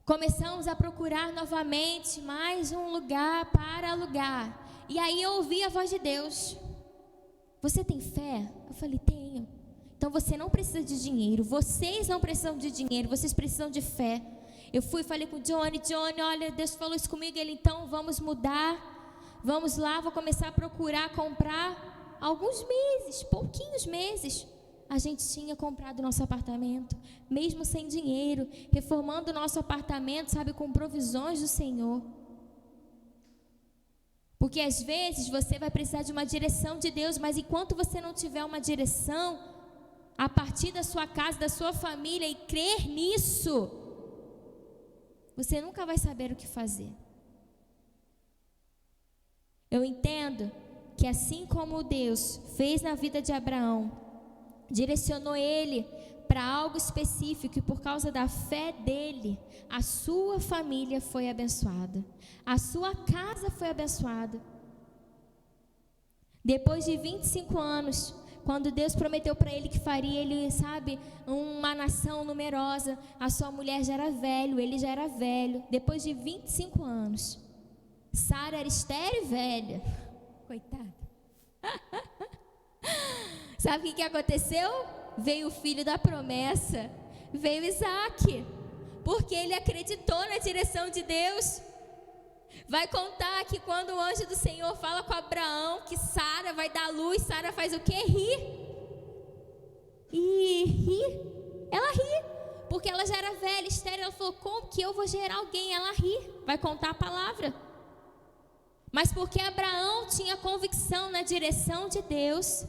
começamos a procurar novamente mais um lugar para alugar. E aí eu ouvi a voz de Deus: você tem fé? Eu falei: tenho. Então você não precisa de dinheiro, vocês não precisam de dinheiro, vocês precisam de fé. Eu fui e falei com o Johnny: olha, Deus falou isso comigo. Ele: então vamos mudar, vamos lá, vou começar a procurar, comprar. Alguns meses, pouquinhos meses, a gente tinha comprado nosso apartamento, mesmo sem dinheiro, reformando o nosso apartamento, sabe, com provisões do Senhor. Porque às vezes você vai precisar de uma direção de Deus, mas enquanto você não tiver uma direção, a partir da sua casa, da sua família, e crer nisso, você nunca vai saber o que fazer. Eu entendo que assim como Deus fez na vida de Abraão, direcionou ele para algo específico, e por causa da fé dele, a sua família foi abençoada, a sua casa foi abençoada. Depois de 25 anos, quando Deus prometeu para ele que faria ele, sabe, uma nação numerosa, a sua mulher já era velho, ele já era velho. Depois de 25 anos, Sara era estéril e velha. Coitada. Sabe o que aconteceu? Veio o filho da promessa, veio Isaac, porque ele acreditou na direção de Deus. Vai contar que quando o anjo do Senhor fala com Abraão que Sara vai dar luz, Sara faz o quê? Ela ri, porque ela já era velha, estéril. Ela falou: como que eu vou gerar alguém? Ela ri, vai contar a palavra. Mas porque Abraão tinha convicção na direção de Deus,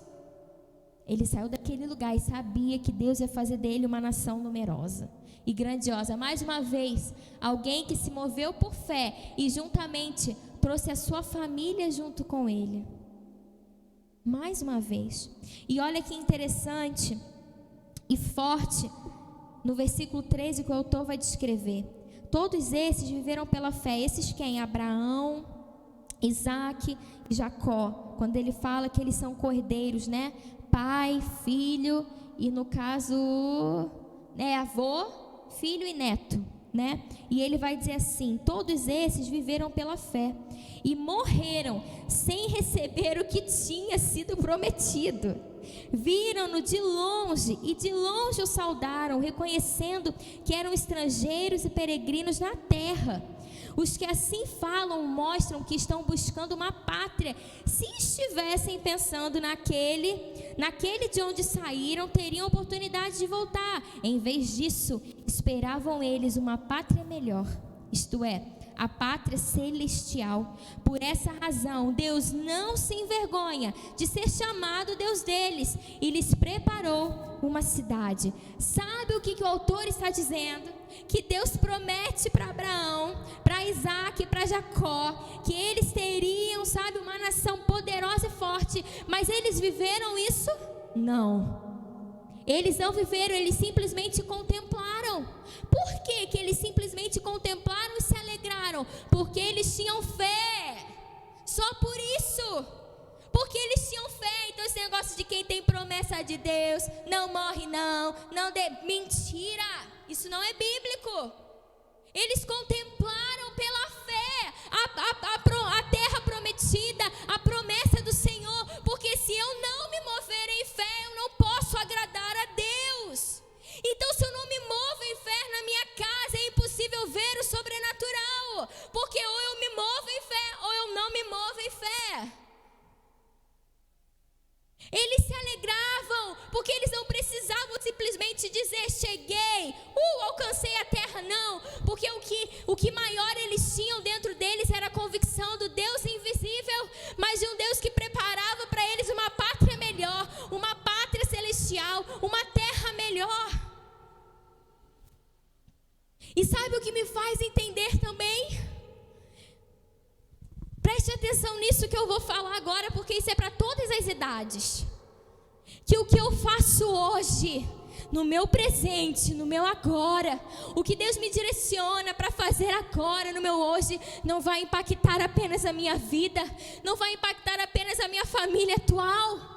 ele saiu daquele lugar e sabia que Deus ia fazer dele uma nação numerosa e grandiosa. Mais uma vez, alguém que se moveu por fé e juntamente trouxe a sua família junto com ele. Mais uma vez. E olha que interessante e forte, no versículo 13 que o autor vai descrever: todos esses viveram pela fé. Esses quem? Abraão, Isaac e Jacó. Quando ele fala que eles são cordeiros, né? Pai, filho e, no caso, avô, filho e neto, né? E ele vai dizer assim: todos esses viveram pela fé e morreram sem receber o que tinha sido prometido. Viram-no de longe e de longe o saudaram, reconhecendo que eram estrangeiros e peregrinos na terra. Os que assim falam mostram que estão buscando uma pátria. Se estivessem pensando naquele de onde saíram, teriam oportunidade de voltar. Em vez disso, esperavam eles uma pátria melhor, isto é, a pátria celestial. Por essa razão, Deus não se envergonha de ser chamado Deus deles e lhes preparou uma cidade. Sabe o que o autor está dizendo? que Deus promete para Abraão, para Isaac, para Jacó, que eles teriam, sabe, uma nação poderosa e forte, mas eles viveram isso? Não. Eles não viveram, eles simplesmente contemplaram. Por que que eles simplesmente contemplaram e se alegraram? Porque eles tinham fé. Só por isso. Porque eles tinham fé. Então esse negócio de quem tem promessa de Deus não morre não, mentira. Isso não é bíblico. Eles contemplaram pela fé a terra prometida, a promessa do Senhor. Porque se eu não me mover em fé, eu não posso agradar a Deus. Então se eu não me movo em fé na minha casa, é impossível ver o sobrenatural. Porque ou eu me movo em fé, ou eu não me movo em fé. Eles se alegravam, porque eles não precisavam simplesmente dizer, cheguei, alcancei a terra, não. Porque o que maior eles tinham dentro deles era a convicção do Deus invisível, mas de um Deus que preparava para eles uma pátria melhor, uma pátria celestial, uma terra melhor. E sabe o que me faz entender também? Preste atenção nisso que eu vou falar agora, porque isso é para todas as idades. Que o que eu faço hoje, no meu presente, no meu agora, o que Deus me direciona para fazer agora, no meu hoje, não vai impactar apenas a minha vida, não vai impactar apenas a minha família atual,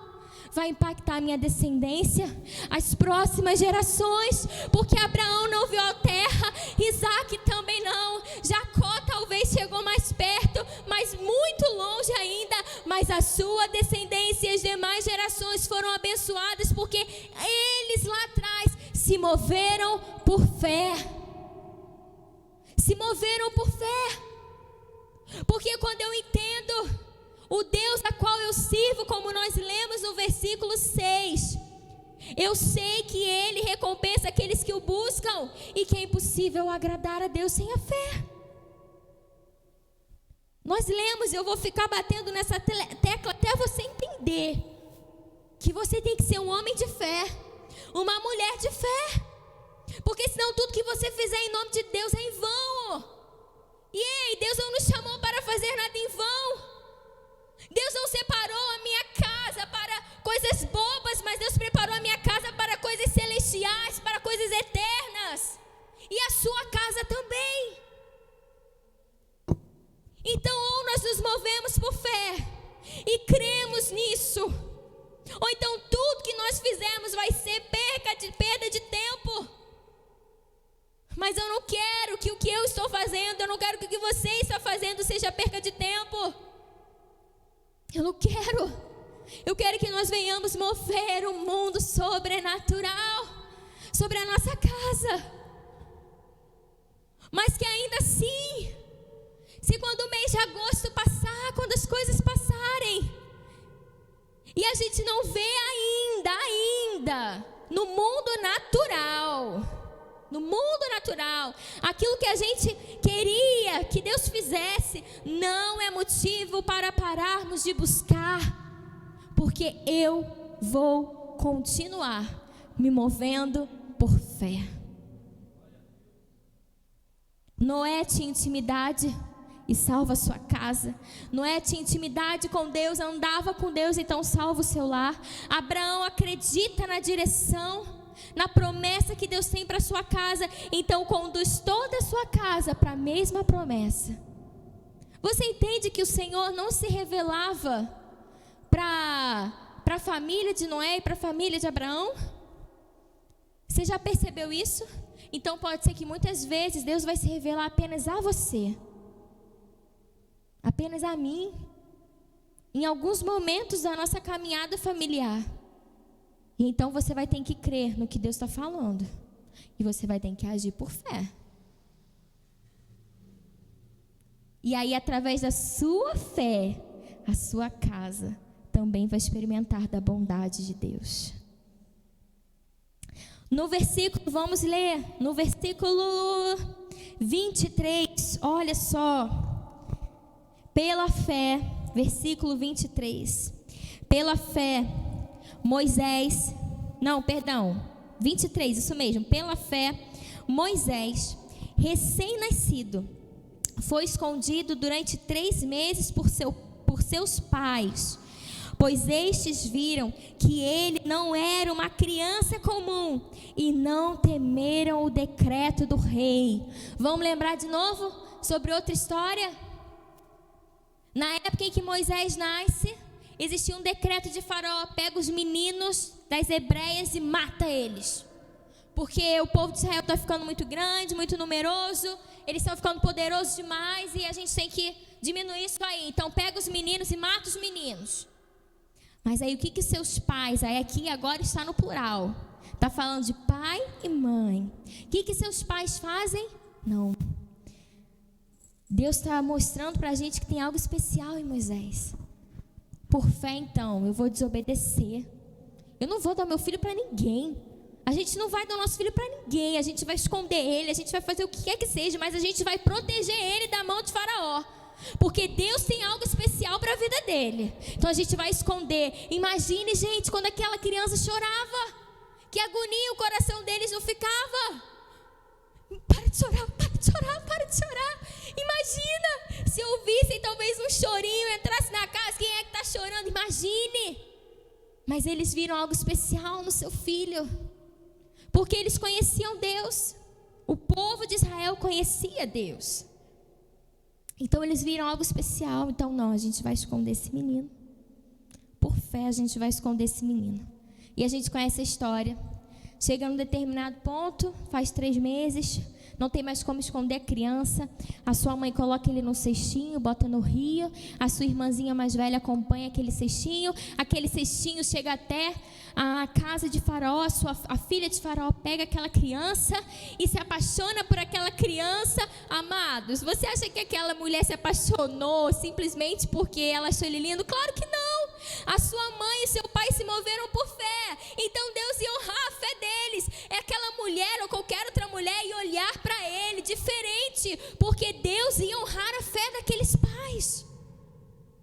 vai impactar a minha descendência, as próximas gerações, porque Abraão não viu a terra, Isaac também não, Jacó talvez chegou mais perto, mas muito longe ainda, mas a sua descendência e as demais gerações foram abençoadas, porque eles lá atrás se moveram por fé, porque quando eu entendo o Deus a qual eu sirvo, como nós lemos no versículo 6, eu sei que Ele recompensa aqueles que o buscam, e que é impossível agradar a Deus sem a fé. Nós lemos, eu vou ficar batendo nessa tecla até você entender, que você tem que ser um homem de fé, uma mulher de fé, porque senão tudo que você fizer em nome de Deus é em vão. E Deus não nos chamou para fazer nada em vão. Deus não separou a minha casa para coisas bobas, mas Deus preparou a minha casa para coisas celestiais, para coisas eternas. E a sua casa também. Então, ou nós nos movemos por fé e cremos nisso, ou então tudo que nós fizermos vai ser perda de tempo. Mas eu não quero que o que eu estou fazendo, eu não quero que o que você está fazendo seja perca de tempo. Eu não quero. Eu quero que nós venhamos mover um mundo sobrenatural sobre a nossa casa. Mas que ainda assim, se quando o mês de agosto passar, quando as coisas passarem, e a gente não vê ainda, no mundo natural, aquilo que a gente queria que Deus fizesse, não é motivo para pararmos de buscar, porque eu vou continuar me movendo por fé. Noé tinha intimidade e salva a sua casa. Noé tinha intimidade com Deus, andava com Deus, então salva o seu lar. Abraão acredita na direção, na promessa que Deus tem para a sua casa, então conduz toda a sua casa para a mesma promessa. Você entende que o Senhor não se revelava para a família de Noé e para a família de Abraão? Você já percebeu isso? Então pode ser que muitas vezes Deus vai se revelar apenas a você, apenas a mim, em alguns momentos da nossa caminhada familiar. E então você vai ter que crer no que Deus está falando, e você vai ter que agir por fé. E aí, através da sua fé, a sua casa também vai experimentar da bondade de Deus. No versículo, vamos ler, no versículo 23, olha só. Pela fé, versículo 23. Pela fé, Moisés, 23, isso mesmo. Pela fé, Moisés, recém-nascido, foi escondido durante 3 meses por seus pais, pois estes viram que ele não era uma criança comum e não temeram o decreto do rei. Vamos lembrar de novo sobre outra história? Na época em que Moisés nasce, existia um decreto de Faraó: pega os meninos das hebreias e mata eles, porque o povo de Israel está ficando muito grande, muito numeroso, eles estão ficando poderosos demais e a gente tem que diminuir isso aí. Então pega os meninos e mata os meninos. Mas aí o que seus pais, aí aqui agora está no plural, está falando de pai e mãe. O que seus pais fazem? Não. Deus está mostrando para a gente que tem algo especial em Moisés. Por fé, então, eu vou desobedecer. Eu não vou dar meu filho para ninguém. A gente não vai dar o nosso filho para ninguém. A gente vai esconder ele, a gente vai fazer o que quer que seja, mas a gente vai proteger ele da mão de Faraó. Porque Deus tem algo especial para a vida dele. Então a gente vai esconder. Imagine, gente, quando aquela criança chorava, que agonia o coração deles não ficava. Para de chorar, para de chorar, para de chorar. Imagina se ouvissem talvez um chorinho, entrasse na casa, quem é que está chorando? Imagine. Mas eles viram algo especial no seu filho, porque eles conheciam Deus. O povo de Israel conhecia Deus. Então eles viram algo especial. Então não, a gente vai esconder esse menino. Por fé a gente vai esconder esse menino. E a gente conhece a história. Chega num determinado ponto, faz 3 meses, não tem mais como esconder a criança. A sua mãe coloca ele no cestinho, bota no rio. A sua irmãzinha mais velha acompanha aquele cestinho. Aquele cestinho chega até a casa de Faraó. A filha de Faraó pega aquela criança e se apaixona por aquela criança. Amados, você acha que aquela mulher se apaixonou simplesmente porque ela achou ele lindo? Claro que não. A sua mãe e seu pai se moveram por fé. Então Deus ia honrar a fé deles. É aquela mulher ou qualquer outra mulher ia olhar para ele diferente, porque Deus ia honrar a fé daqueles pais.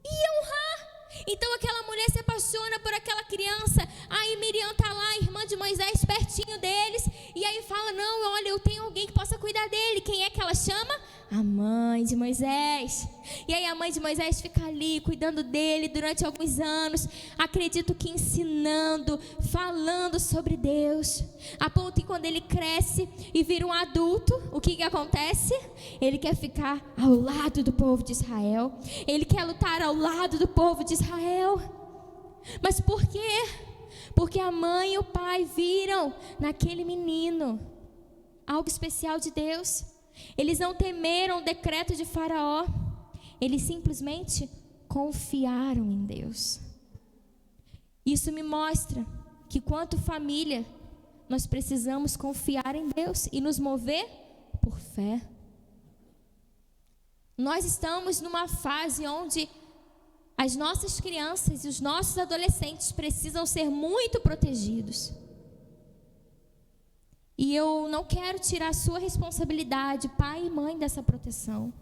Ia honrar. Então aquela mulher se apaixona por aquela criança. Aí Miriam está lá, a irmã de Moisés, pertinho deles. E aí fala: não, olha, eu tenho alguém que possa cuidar dele. Quem é que ela chama? A mãe de Moisés. E aí a mãe de Moisés fica ali cuidando dele durante alguns anos. Acredito que ensinando, falando sobre Deus. A ponto que quando ele cresce e vira um adulto, o que acontece? Ele quer ficar ao lado do povo de Israel. Ele quer lutar ao lado do povo de Israel. Mas por quê? Porque a mãe e o pai viram naquele menino algo especial de Deus. Eles não temeram o decreto de Faraó. Eles simplesmente confiaram em Deus. Isso me mostra que, quanto família, nós precisamos confiar em Deus e nos mover por fé. Nós estamos numa fase onde as nossas crianças e os nossos adolescentes precisam ser muito protegidos. E eu não quero tirar a sua responsabilidade, pai e mãe, dessa proteção.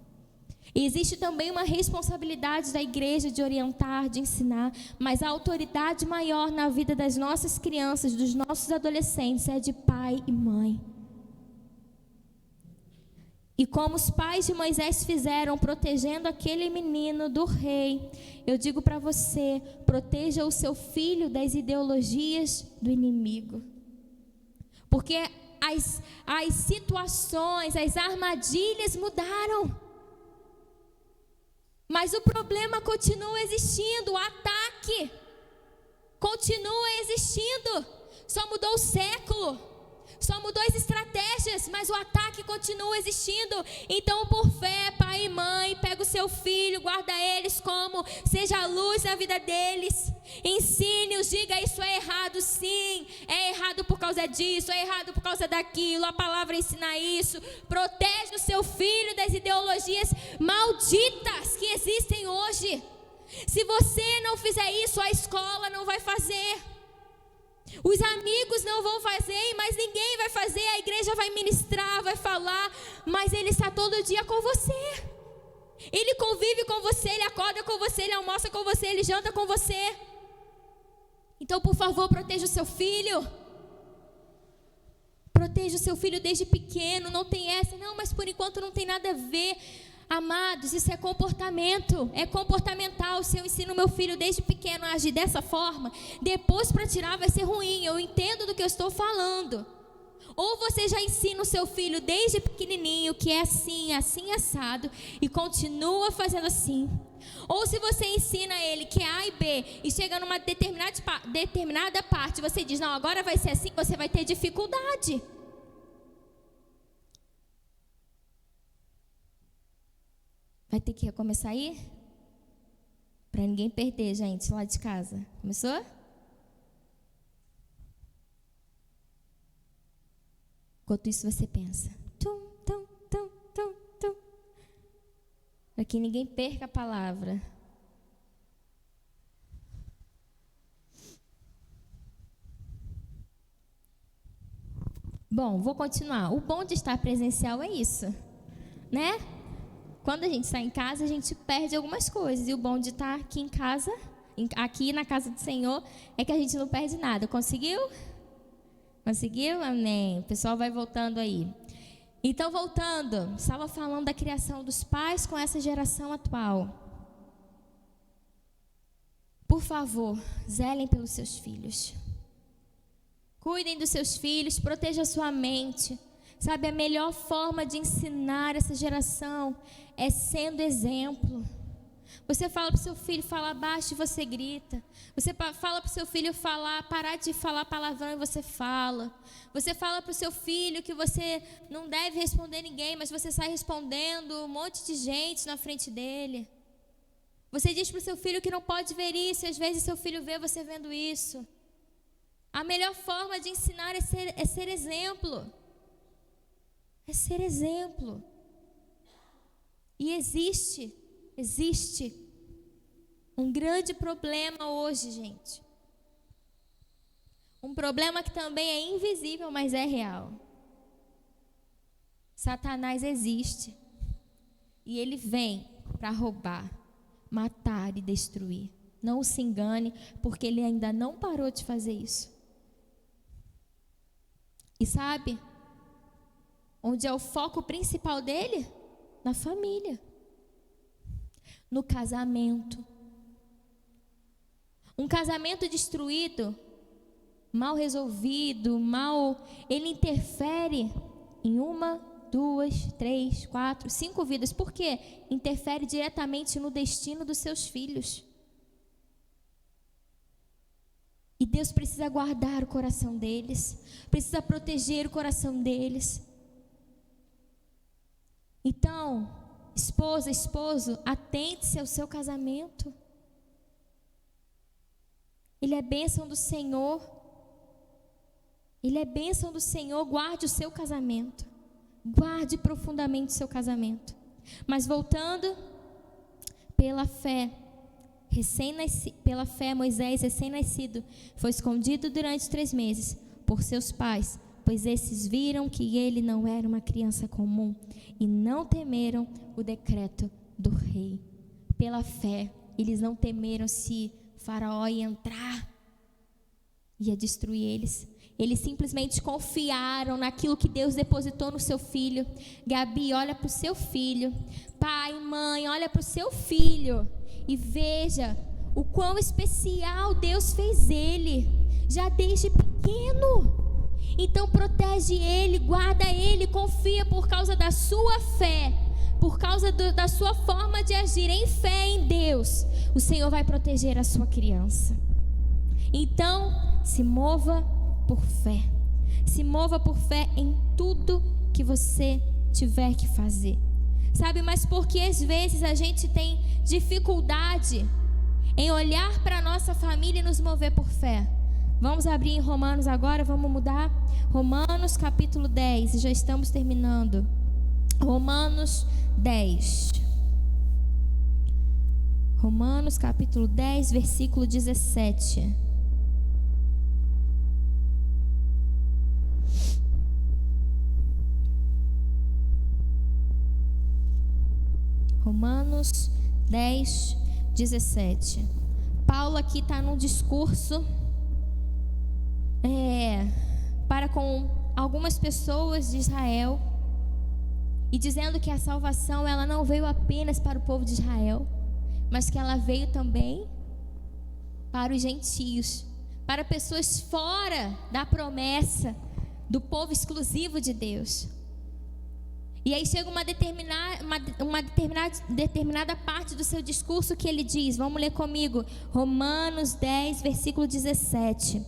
E existe também uma responsabilidade da igreja de orientar, de ensinar, mas a autoridade maior na vida das nossas crianças, dos nossos adolescentes, é de pai e mãe. E como os pais de Moisés fizeram, protegendo aquele menino do rei, eu digo para você: proteja o seu filho das ideologias do inimigo. Porque as situações, as armadilhas mudaram. Mas o problema continua existindo, o ataque continua existindo. Só mudou o século, só mudou as estratégias, mas o ataque continua existindo. Então, por fé, pai e mãe, pega o seu filho, guarda eles como seja a luz na vida deles. Ensine-os, diga: isso é errado, sim, é errado por causa disso, é errado por causa daquilo, a palavra ensina isso. Protege o seu filho das ideologias malditas que existem hoje. Se você não fizer isso, a escola não vai fazer, os amigos não vão fazer, mas ninguém vai fazer. A igreja vai ministrar, vai falar, mas ele está todo dia com você. Ele convive com você, ele acorda com você, ele almoça com você, ele janta com você. Então, por favor, proteja o seu filho. Proteja o seu filho desde pequeno, não tem essa, não, mas por enquanto não tem nada a ver. Amados, isso é comportamento, é comportamental. Se eu ensino meu filho desde pequeno a agir dessa forma, depois para tirar vai ser ruim. Eu entendo do que eu estou falando. Ou você já ensina o seu filho desde pequenininho que é assim, assim assado, e continua fazendo assim. Ou se você ensina ele que é A e B, e chega numa determinada parte, você diz, não, agora vai ser assim, você vai ter dificuldade. Vai ter que recomeçar aí? Para ninguém perder, gente, lá de casa. Começou? Enquanto isso você pensa. Para que ninguém perca a palavra. Bom, vou continuar. O bom de estar presencial é isso, né? Quando a gente está em casa, a gente perde algumas coisas. E o bom de estar aqui em casa, aqui na casa do Senhor, é que a gente não perde nada. Conseguiu? Conseguiu? Amém. O pessoal vai voltando aí. Então, voltando, estava falando da criação dos pais com essa geração atual. Por favor, zelem pelos seus filhos. Cuidem dos seus filhos, protejam a sua mente. Sabe, a melhor forma de ensinar essa geração é sendo exemplo. Você fala para o seu filho falar baixo e você grita. Você fala para o seu filho parar de falar palavrão e você fala. Você fala para o seu filho que você não deve responder ninguém, mas você sai respondendo um monte de gente na frente dele. Você diz para o seu filho que não pode ver isso, e às vezes seu filho vê você vendo isso. A melhor forma de ensinar é ser exemplo. É ser exemplo. E existe um grande problema hoje, gente. Um problema que também é invisível, mas é real. Satanás existe. E ele vem para roubar, matar e destruir. Não se engane, porque ele ainda não parou de fazer isso. E sabe onde é o foco principal dele? Na família. No casamento. Um casamento destruído, mal resolvido, ele interfere em 1, 2, 3, 4, 5 vidas. Por quê? Interfere diretamente no destino dos seus filhos. E Deus precisa guardar o coração deles, precisa proteger o coração deles. Então, esposa, esposo, atente-se ao seu casamento. Ele é bênção do Senhor. Ele é bênção do Senhor. Guarde o seu casamento. Guarde profundamente o seu casamento. Mas voltando, pela fé, Moisés, recém-nascido, foi escondido durante 3 meses por seus pais, pois esses viram que ele não era uma criança comum e não temeram o decreto do rei. Pela fé, eles não temeram se Faraó ia entrar, ia destruir eles. Eles simplesmente confiaram naquilo que Deus depositou no seu filho. Gabi, olha para o seu filho. Pai, mãe, olha para o seu filho e veja o quão especial Deus fez ele, já desde pequeno. Então protege ele, guarda ele, confia por causa da sua fé, por causa da sua forma de agir em fé em Deus. O Senhor vai proteger a sua criança. Então, se mova por fé. Se mova por fé em tudo que você tiver que fazer. Sabe, mas porque às vezes a gente tem dificuldade em olhar para a nossa família e nos mover por fé. Vamos abrir em Romanos agora, vamos mudar. Romanos capítulo 10, já estamos terminando. Romanos 10. Romanos capítulo 10, versículo 17. Romanos 10, 17. Paulo aqui está num discurso para com algumas pessoas de Israel e dizendo que a salvação ela não veio apenas para o povo de Israel, mas que ela veio também para os gentios, para pessoas fora da promessa do povo exclusivo de Deus. E aí chega uma determinada parte do seu discurso que ele diz, vamos ler comigo, Romanos 10, versículo 17.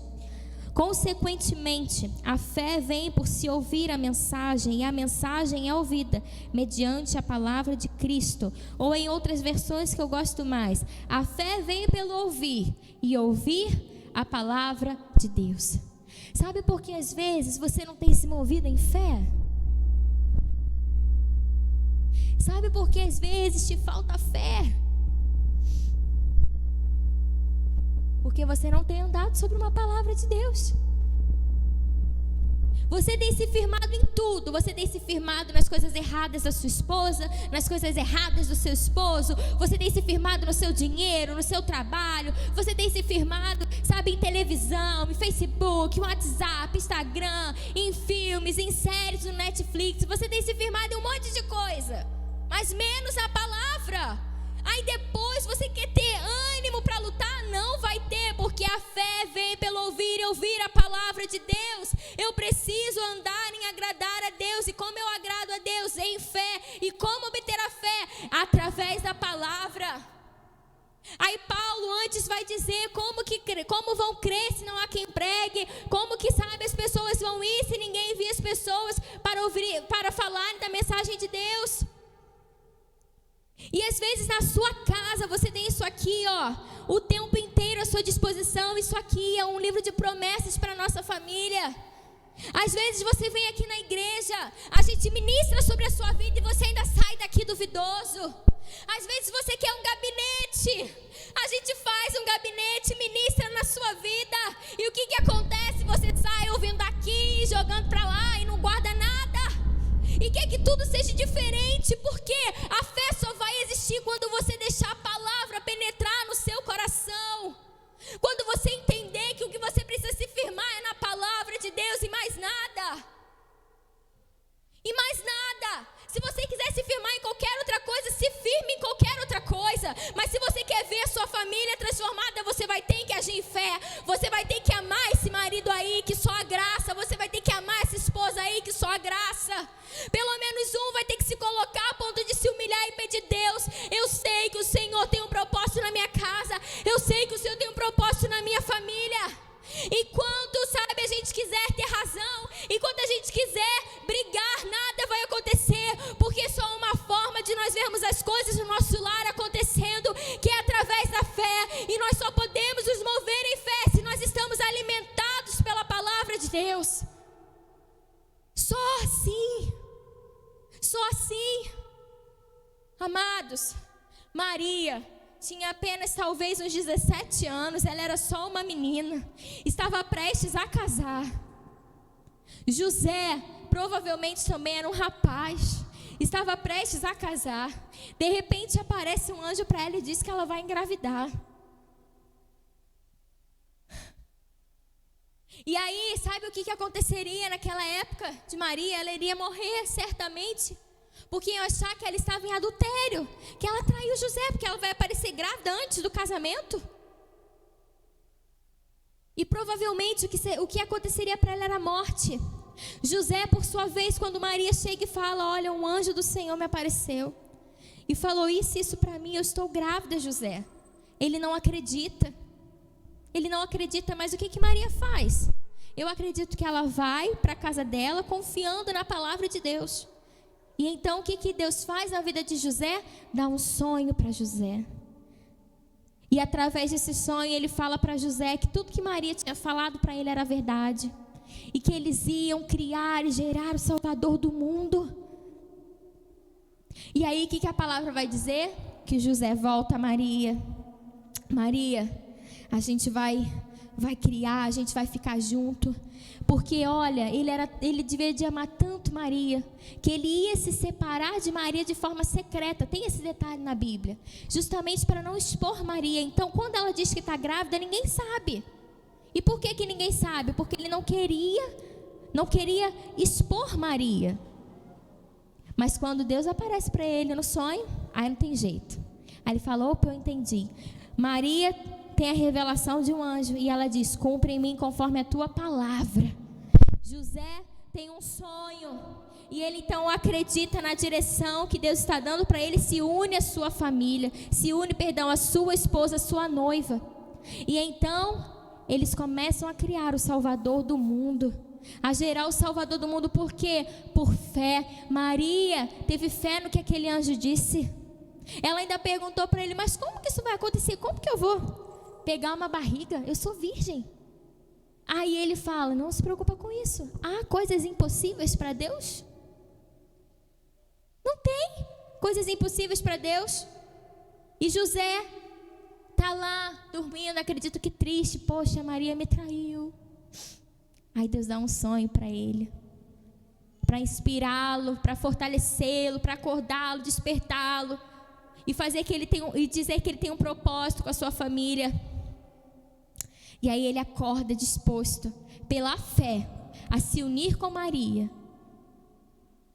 Consequentemente, a fé vem por se ouvir a mensagem, e a mensagem é ouvida mediante a palavra de Cristo. Ou em outras versões que eu gosto mais, a fé vem pelo ouvir, e ouvir a palavra de Deus. Sabe por que às vezes você não tem se movido em fé? Sabe por que às vezes te falta fé? Porque você não tem andado sobre uma palavra de Deus. Você tem se firmado em tudo. Você tem se firmado nas coisas erradas da sua esposa, nas coisas erradas do seu esposo. Você tem se firmado no seu dinheiro, no seu trabalho. Você tem se firmado, sabe, em televisão, em Facebook, WhatsApp, Instagram, em filmes, em séries no Netflix. Você tem se firmado em um monte de coisa, mas menos a palavra. Aí depois você quer ter ânimo para lutar? Não vai ter, porque a fé vem pelo ouvir e ouvir a palavra de Deus. Eu preciso andar em agradar a Deus. E como eu agrado a Deus? Em fé. E como obter a fé? Através da palavra. Aí Paulo antes vai dizer como vão crer se não há quem pregue, como que sabe as pessoas vão ir se ninguém envia as pessoas para ouvir, para falar da mensagem de Deus. E às vezes na sua casa você tem isso aqui, ó, o tempo inteiro à sua disposição. Isso aqui é um livro de promessas para a nossa família. Às vezes você vem aqui na igreja, a gente ministra sobre a sua vida e você ainda sai daqui duvidoso. Às vezes você quer um gabinete, a gente faz um gabinete, ministra na sua vida. E o que acontece? Você sai ouvindo aqui, jogando para lá e não guarda nada. E quer que tudo seja diferente, porque a fé só vai existir quando você deixar a palavra penetrar no seu coração. Quando você entender que o que você precisa se firmar é na palavra de Deus e mais nada. E mais nada. Se você quiser se firmar em qualquer outra coisa, se firme em qualquer outra coisa. Mas se você quer ver a sua família transformada, você vai ter que agir em fé. Você vai ter que amar esse marido aí, que só a graça. Você vai ter que amar essa esposa aí, que só a graça. Pelo menos um vai ter que se colocar a ponto de se humilhar e pedir: Deus, eu sei que o Senhor tem um propósito na minha casa. Eu sei que o Senhor tem um propósito na minha família. Enquanto, sabe, a gente quiser ter razão, enquanto a gente quiser brigar, nada vai acontecer, porque só uma forma de nós vermos as coisas no nosso lar acontecendo, que é através da fé. E nós só podemos nos mover em fé se nós estamos alimentados pela palavra de Deus. Só assim. Amados, Maria tinha apenas talvez uns 17 anos, ela era só uma menina, estava prestes a casar. José provavelmente também era um rapaz, estava prestes a casar. De repente aparece um anjo para ela e diz que ela vai engravidar. E aí, sabe o que aconteceria naquela época de Maria? Ela iria morrer certamente, porque iam achar que ela estava em adultério, que ela traiu José, porque ela vai aparecer grávida antes do casamento. E provavelmente o que aconteceria para ela era a morte. José, por sua vez, quando Maria chega e fala: olha, um anjo do Senhor me apareceu e falou isso para mim, eu estou grávida, José. Ele não acredita, mas o que Maria faz? Eu acredito que ela vai para a casa dela confiando na palavra de Deus. E então o que Deus faz na vida de José? Dá um sonho para José. E através desse sonho ele fala para José que tudo que Maria tinha falado para ele era verdade. E que eles iam criar e gerar o Salvador do mundo. E aí o que a palavra vai dizer? Que José volta a Maria. Maria, a gente vai criar, a gente vai ficar junto. Porque olha, ele devia de amar tanto Maria, que ele ia se separar de Maria de forma secreta. Tem esse detalhe na Bíblia, justamente para não expor Maria. Então quando ela diz que está grávida, ninguém sabe. E por que ninguém sabe? Porque ele não queria não queria expor Maria. Mas quando Deus aparece para ele no sonho, aí não tem jeito. Aí ele falou: opa, eu entendi. Maria tem a revelação de um anjo e ela diz: cumpre em mim conforme a tua palavra. José tem um sonho e ele então acredita na direção que Deus está dando para ele, se une à sua família, se une, à sua esposa, à sua noiva. E então eles começam a criar o Salvador do mundo, a gerar o Salvador do mundo. Por quê? Por fé. Maria teve fé no que aquele anjo disse. Ela ainda perguntou para ele: mas como que isso vai acontecer? Como que eu vou pegar uma barriga? Eu sou virgem. Aí ele fala: não se preocupa com isso. Há coisas impossíveis para Deus? Não tem coisas impossíveis para Deus. E José está lá dormindo, acredito que triste. Poxa, Maria me traiu. Aí Deus dá um sonho para ele, para inspirá-lo, para fortalecê-lo, para acordá-lo, despertá-lo e fazer que ele tenha, e dizer que ele tem um propósito com a sua família. E aí ele acorda disposto, pela fé, a se unir com Maria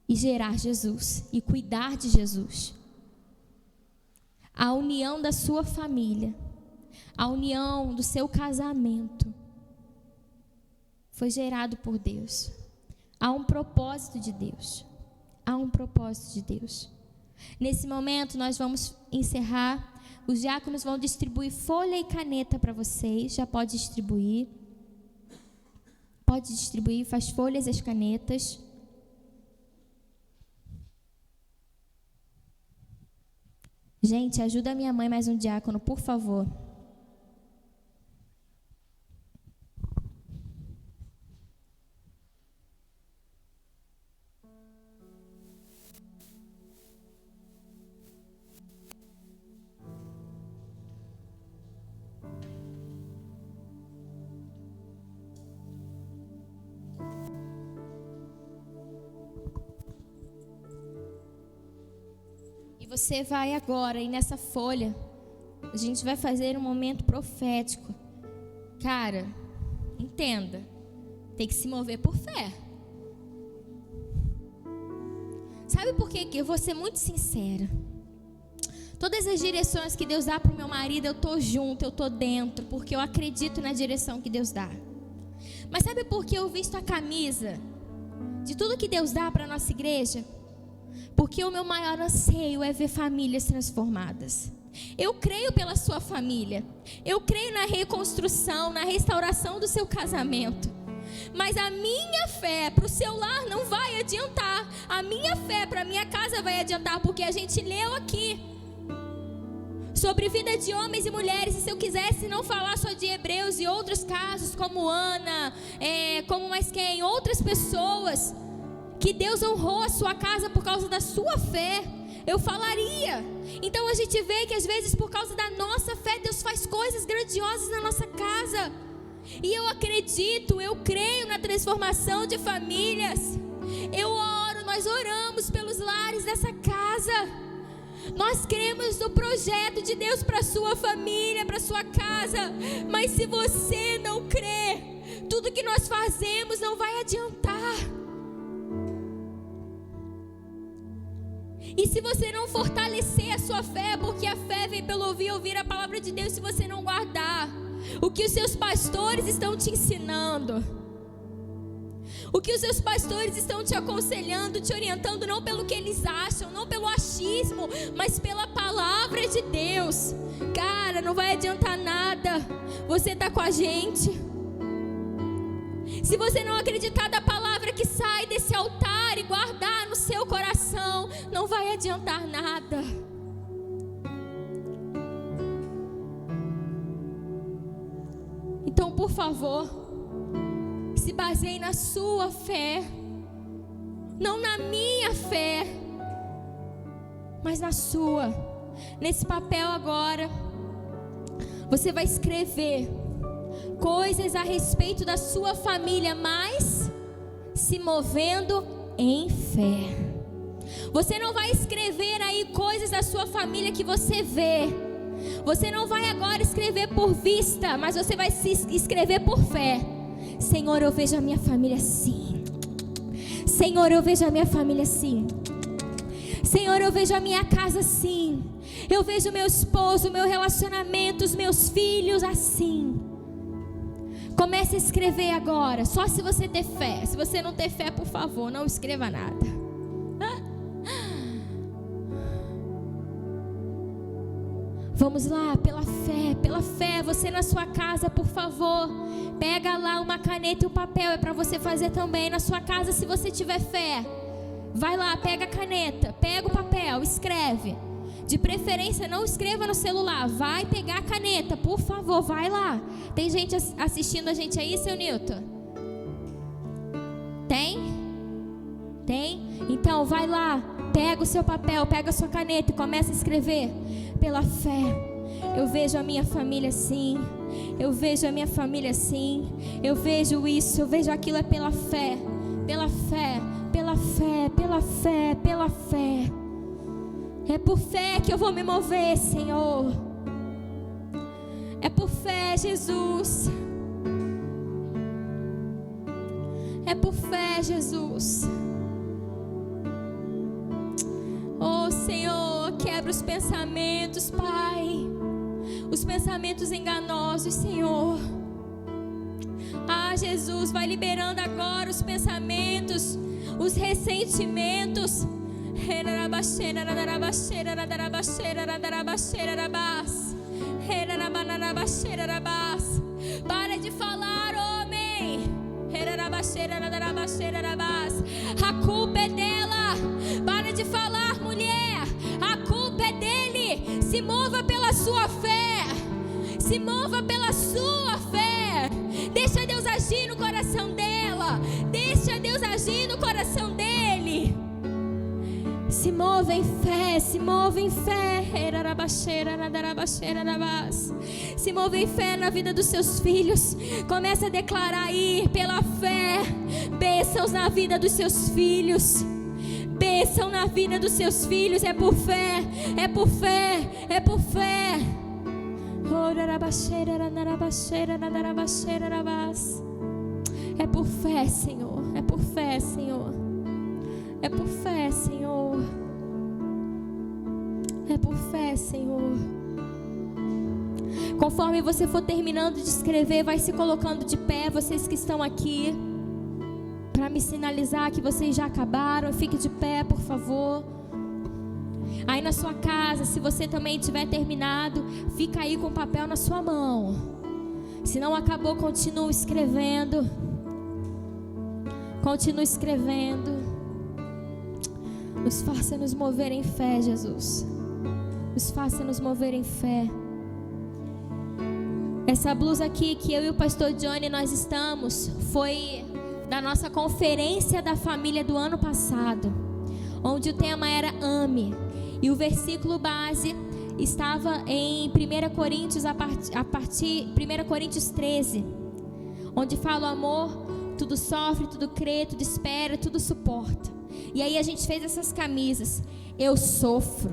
e gerar Jesus e cuidar de Jesus. A união da sua família, a união do seu casamento foi gerado por Deus. Há um propósito de Deus. Há um propósito de Deus. Nesse momento nós vamos encerrar. Os diáconos vão distribuir folha e caneta para vocês. Já pode distribuir. Pode distribuir, faz folhas e as canetas. Gente, ajuda a minha mãe, mais um diácono, por favor. Você vai agora, e nessa folha, a gente vai fazer um momento profético. Cara, entenda, tem que se mover por fé. Sabe por quê? Eu vou ser muito sincera. Todas as direções que Deus dá para o meu marido, eu estou junto, eu estou dentro, porque eu acredito na direção que Deus dá. Mas sabe por que eu visto a camisa de tudo que Deus dá para a nossa igreja? Porque o meu maior anseio é ver famílias transformadas. Eu creio pela sua família. Eu creio na reconstrução, na restauração do seu casamento. Mas a minha fé para o seu lar não vai adiantar. A minha fé para a minha casa vai adiantar, porque a gente leu aqui sobre vida de homens e mulheres. E se eu quisesse não falar só de Hebreus e outros casos, como Ana, como mais quem, outras pessoas que Deus honrou a sua casa por causa da sua fé, eu falaria. Então a gente vê que às vezes por causa da nossa fé, Deus faz coisas grandiosas na nossa casa. E eu acredito, eu creio na transformação de famílias. Eu oro, nós oramos pelos lares dessa casa. Nós cremos no projeto de Deus para a sua família, para a sua casa. Mas se você não crê, tudo que nós fazemos não vai adiantar. E se você não fortalecer a sua fé, porque a fé vem pelo ouvir a palavra de Deus, se você não guardar o que os seus pastores estão te ensinando, o que os seus pastores estão te aconselhando, te orientando, não pelo que eles acham, não pelo achismo, mas pela palavra de Deus, cara, não vai adiantar nada. Você está com a gente. Se você não acreditar da palavra que sai desse altar e guardar no seu coração, não vai adiantar nada. Então, por favor, se baseie na sua fé, não na minha fé, mas na sua. Nesse papel agora, você vai escrever coisas a respeito da sua família, mas se movendo em fé. Você não vai escrever aí coisas da sua família que você vê. Você não vai agora escrever por vista, mas você vai se escrever por fé. Senhor, eu vejo a minha família assim. Senhor, eu vejo a minha família assim. Senhor, eu vejo a minha casa assim. Eu vejo meu esposo, meu relacionamento, os meus filhos assim. Comece a escrever agora, só se você ter fé. Se você não ter fé, por favor, não escreva nada. Vamos lá, pela fé, você na sua casa, por favor, pega lá uma caneta e um papel, é para você fazer também na sua casa, se você tiver fé. Vai lá, pega a caneta, pega o papel, escreve. De preferência, não escreva no celular, vai pegar a caneta, por favor, vai lá. Tem gente assistindo a gente aí, seu Nilton? Tem? Tem? Então, vai lá, pega o seu papel, pega a sua caneta e começa a escrever. Pela fé, eu vejo a minha família assim, eu vejo a minha família assim, eu vejo isso, eu vejo aquilo, é pela fé, pela fé, pela fé, pela fé, pela fé. É por fé que eu vou me mover, Senhor. É por fé, Jesus. É por fé, Jesus. Oh, Senhor, quebra os pensamentos, Pai. Os pensamentos enganosos, Senhor. Ah, Jesus, vai liberando agora os pensamentos, os ressentimentos. Para de falar, homem. A culpa é dela. Para de falar, mulher. A culpa é dele. Se mova pela sua fé. Se mova pela sua fé. Deixa Deus agir no coração dela. Deixa Deus agir no coração dele. Se move em fé, se move em fé. Se move em fé na vida dos seus filhos. Começa a declarar aí, pela fé, bênçãos na vida dos seus filhos. Bênção na vida dos seus filhos. É por fé, é por fé, é por fé. É por fé, Senhor. É por fé, Senhor. É por fé, Senhor. É por fé, Senhor. Conforme você for terminando de escrever, vai se colocando de pé, vocês que estão aqui, para me sinalizar que vocês já acabaram. Fique de pé, por favor. Aí na sua casa, se você também tiver terminado, fica aí com o papel na sua mão. Se não acabou, continue escrevendo. Continue escrevendo. Nos faça nos mover em fé, Jesus. Nos faça nos mover em fé. Essa blusa aqui que eu e o pastor Johnny nós estamos, foi da nossa conferência da família do ano passado, onde o tema era ame. E o versículo base estava em 1 Coríntios, a partir 1 Coríntios 13, onde fala o amor, tudo sofre, tudo crê, tudo espera, tudo suporta. E aí a gente fez essas camisas. Eu sofro,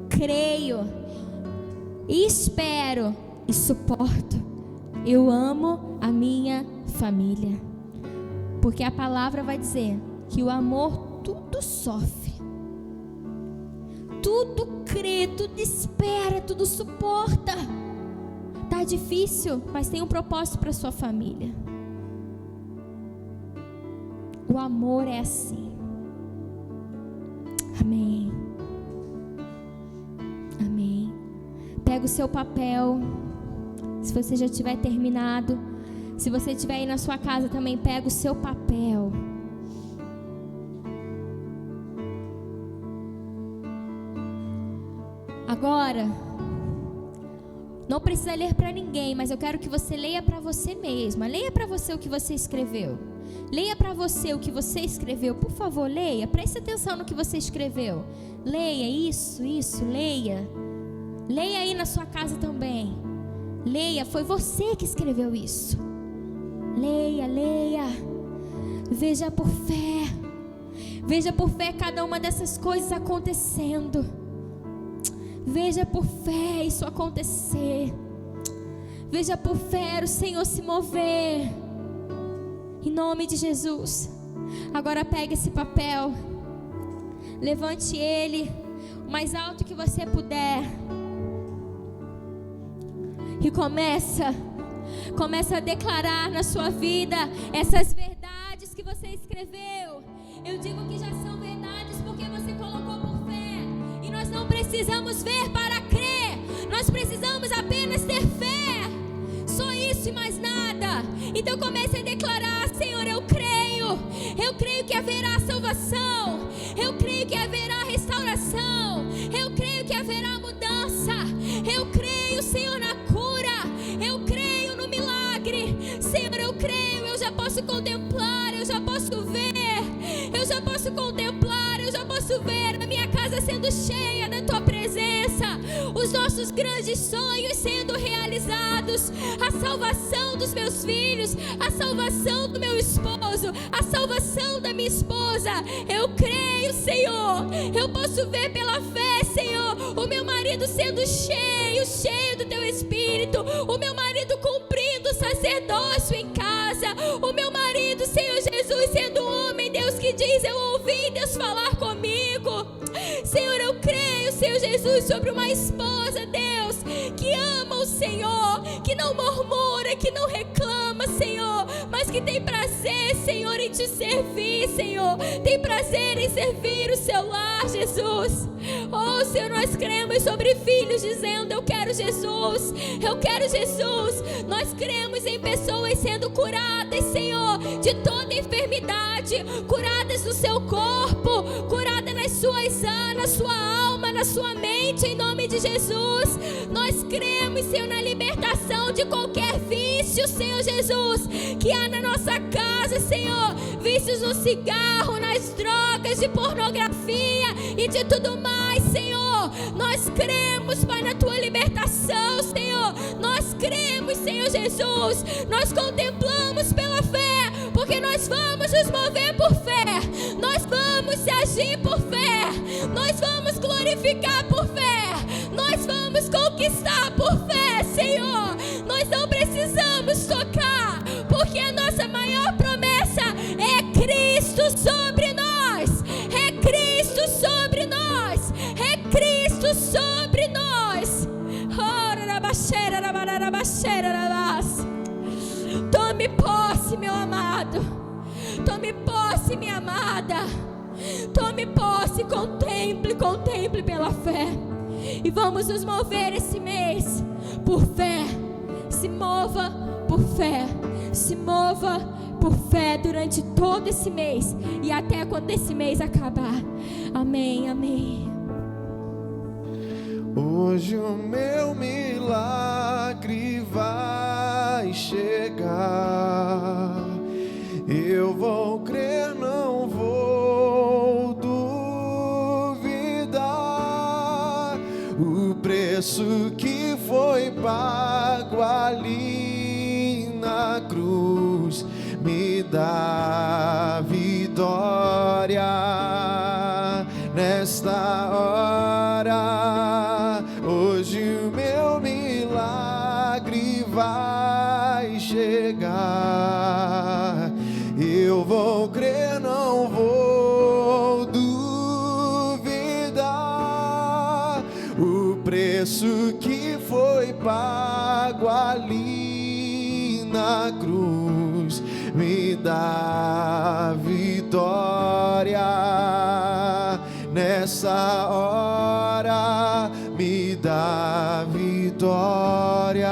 creio, espero e suporto. Eu amo a minha família. Porque a palavra vai dizer que o amor tudo sofre, tudo crê, tudo espera, tudo suporta. Tá difícil, mas tem um propósito para sua família. O amor é assim. Amém. Amém. Pega o seu papel. Se você já tiver terminado, se você estiver aí na sua casa também, pega o seu papel. Agora, não precisa ler para ninguém, mas eu quero que você leia para você mesma. Leia para você o que você escreveu. Leia para você o que você escreveu. Por favor, leia. Preste atenção no que você escreveu. Leia isso, leia. Leia aí na sua casa também. Leia, foi você que escreveu isso. Leia. Veja por fé. Veja por fé cada uma dessas coisas acontecendo. Veja por fé isso acontecer. Veja por fé o Senhor se mover. Em nome de Jesus. Agora pegue esse papel, levante ele o mais alto que você puder e começa a declarar na sua vida essas verdades que você escreveu. Eu digo que já são verdades porque você colocou por fé, e nós não precisamos ver para crer, nós precisamos apenas ter fé, só isso e mais nada. Então comece a declarar: Senhor, eu creio que haverá salvação, eu creio que haverá restauração, eu creio que haverá mudança, eu creio, Senhor, na cura, eu creio no milagre, Senhor, eu creio, eu já posso contemplar, eu já posso ver, eu já posso contemplar, eu já posso ver a minha casa sendo cheia da Tua presença, os nossos grandes sonhos sendo realizados, a salvação dos meus filhos, a salvação do meu esposo, a salvação da minha esposa. Eu creio, Senhor, eu posso ver pela fé, Senhor, o meu marido sendo cheio do Teu Espírito, o meu marido cumprindo o sacerdócio em casa, o meu marido, Senhor Jesus, sendo um homem, Deus, que diz: eu ouvi Deus falar comigo. Senhor, eu creio, Senhor Jesus, sobre uma esposa, Deus, que ama o Senhor, que não murmura, que não reclama, Senhor, mas que tem prazer, Senhor, em Te servir, Senhor, tem prazer em servir o Seu lar, Jesus. Oh, Senhor, nós cremos sobre filhos dizendo: eu quero Jesus, eu quero Jesus. Nós cremos em pessoas sendo curadas, Senhor, de toda enfermidade, curadas no seu corpo, curadas na sua alma, na sua mente, em nome de Jesus. Nós cremos, Senhor, na libertação de qualquer vício, Senhor Jesus, que há na nossa casa, Senhor, vícios no cigarro, nas drogas, de pornografia e de tudo mais, Senhor. Nós cremos, Pai, na Tua libertação, Senhor. Nós cremos, Senhor Jesus. Nós contemplamos pela fé, porque nós vamos nos mover por fé, nós vamos agir por fé, nós vamos glorificar por fé, nós vamos conquistar por fé, Senhor. Nós não precisamos tocar, porque a nossa maior promessa é Cristo sobre nós, é Cristo sobre nós, é Cristo sobre nós. Tome posse, meu amado, tome posse, minha amada, tome posse, contemple pela fé, e vamos nos mover esse mês por fé. Se mova por fé, se mova por fé durante todo esse mês e até quando esse mês acabar. Amém, amém. Hoje o meu milagre vai chegar, eu vou crer, não vou duvidar. O preço que foi pago ali na cruz me dá vitória nesta hora. Hoje o meu milagre vai chegar, eu vou crer, não vou duvidar. O preço que foi pago ali na cruz me dá vitória nessa hora, me dá vitória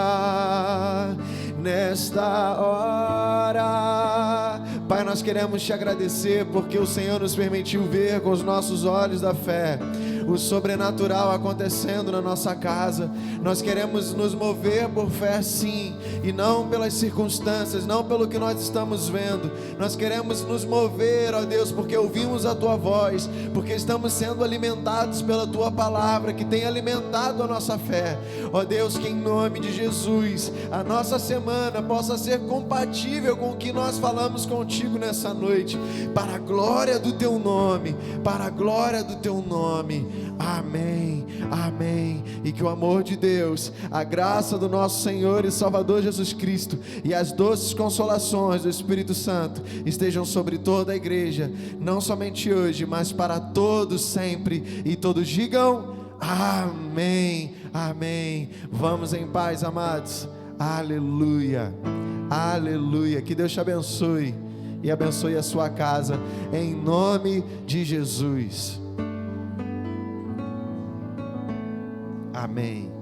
nesta hora. Pai, nós queremos Te agradecer porque o Senhor nos permitiu ver com os nossos olhos da fé o sobrenatural acontecendo na nossa casa. Nós queremos nos mover por fé, sim, e não pelas circunstâncias, não pelo que nós estamos vendo. Nós queremos nos mover, ó Deus, porque ouvimos a Tua voz, porque estamos sendo alimentados pela Tua palavra, que tem alimentado a nossa fé. Ó Deus, que em nome de Jesus a nossa semana possa ser compatível com o que nós falamos contigo nessa noite, para a glória do Teu nome, para a glória do Teu nome. Amém, amém. E que o amor de Deus, a graça do nosso Senhor e Salvador Jesus Cristo e as doces consolações do Espírito Santo estejam sobre toda a igreja, não somente hoje, mas para todos sempre. E todos digam amém, amém. Vamos em paz, amados. Aleluia, aleluia. Que Deus te abençoe e abençoe a sua casa, em nome de Jesus. Amém.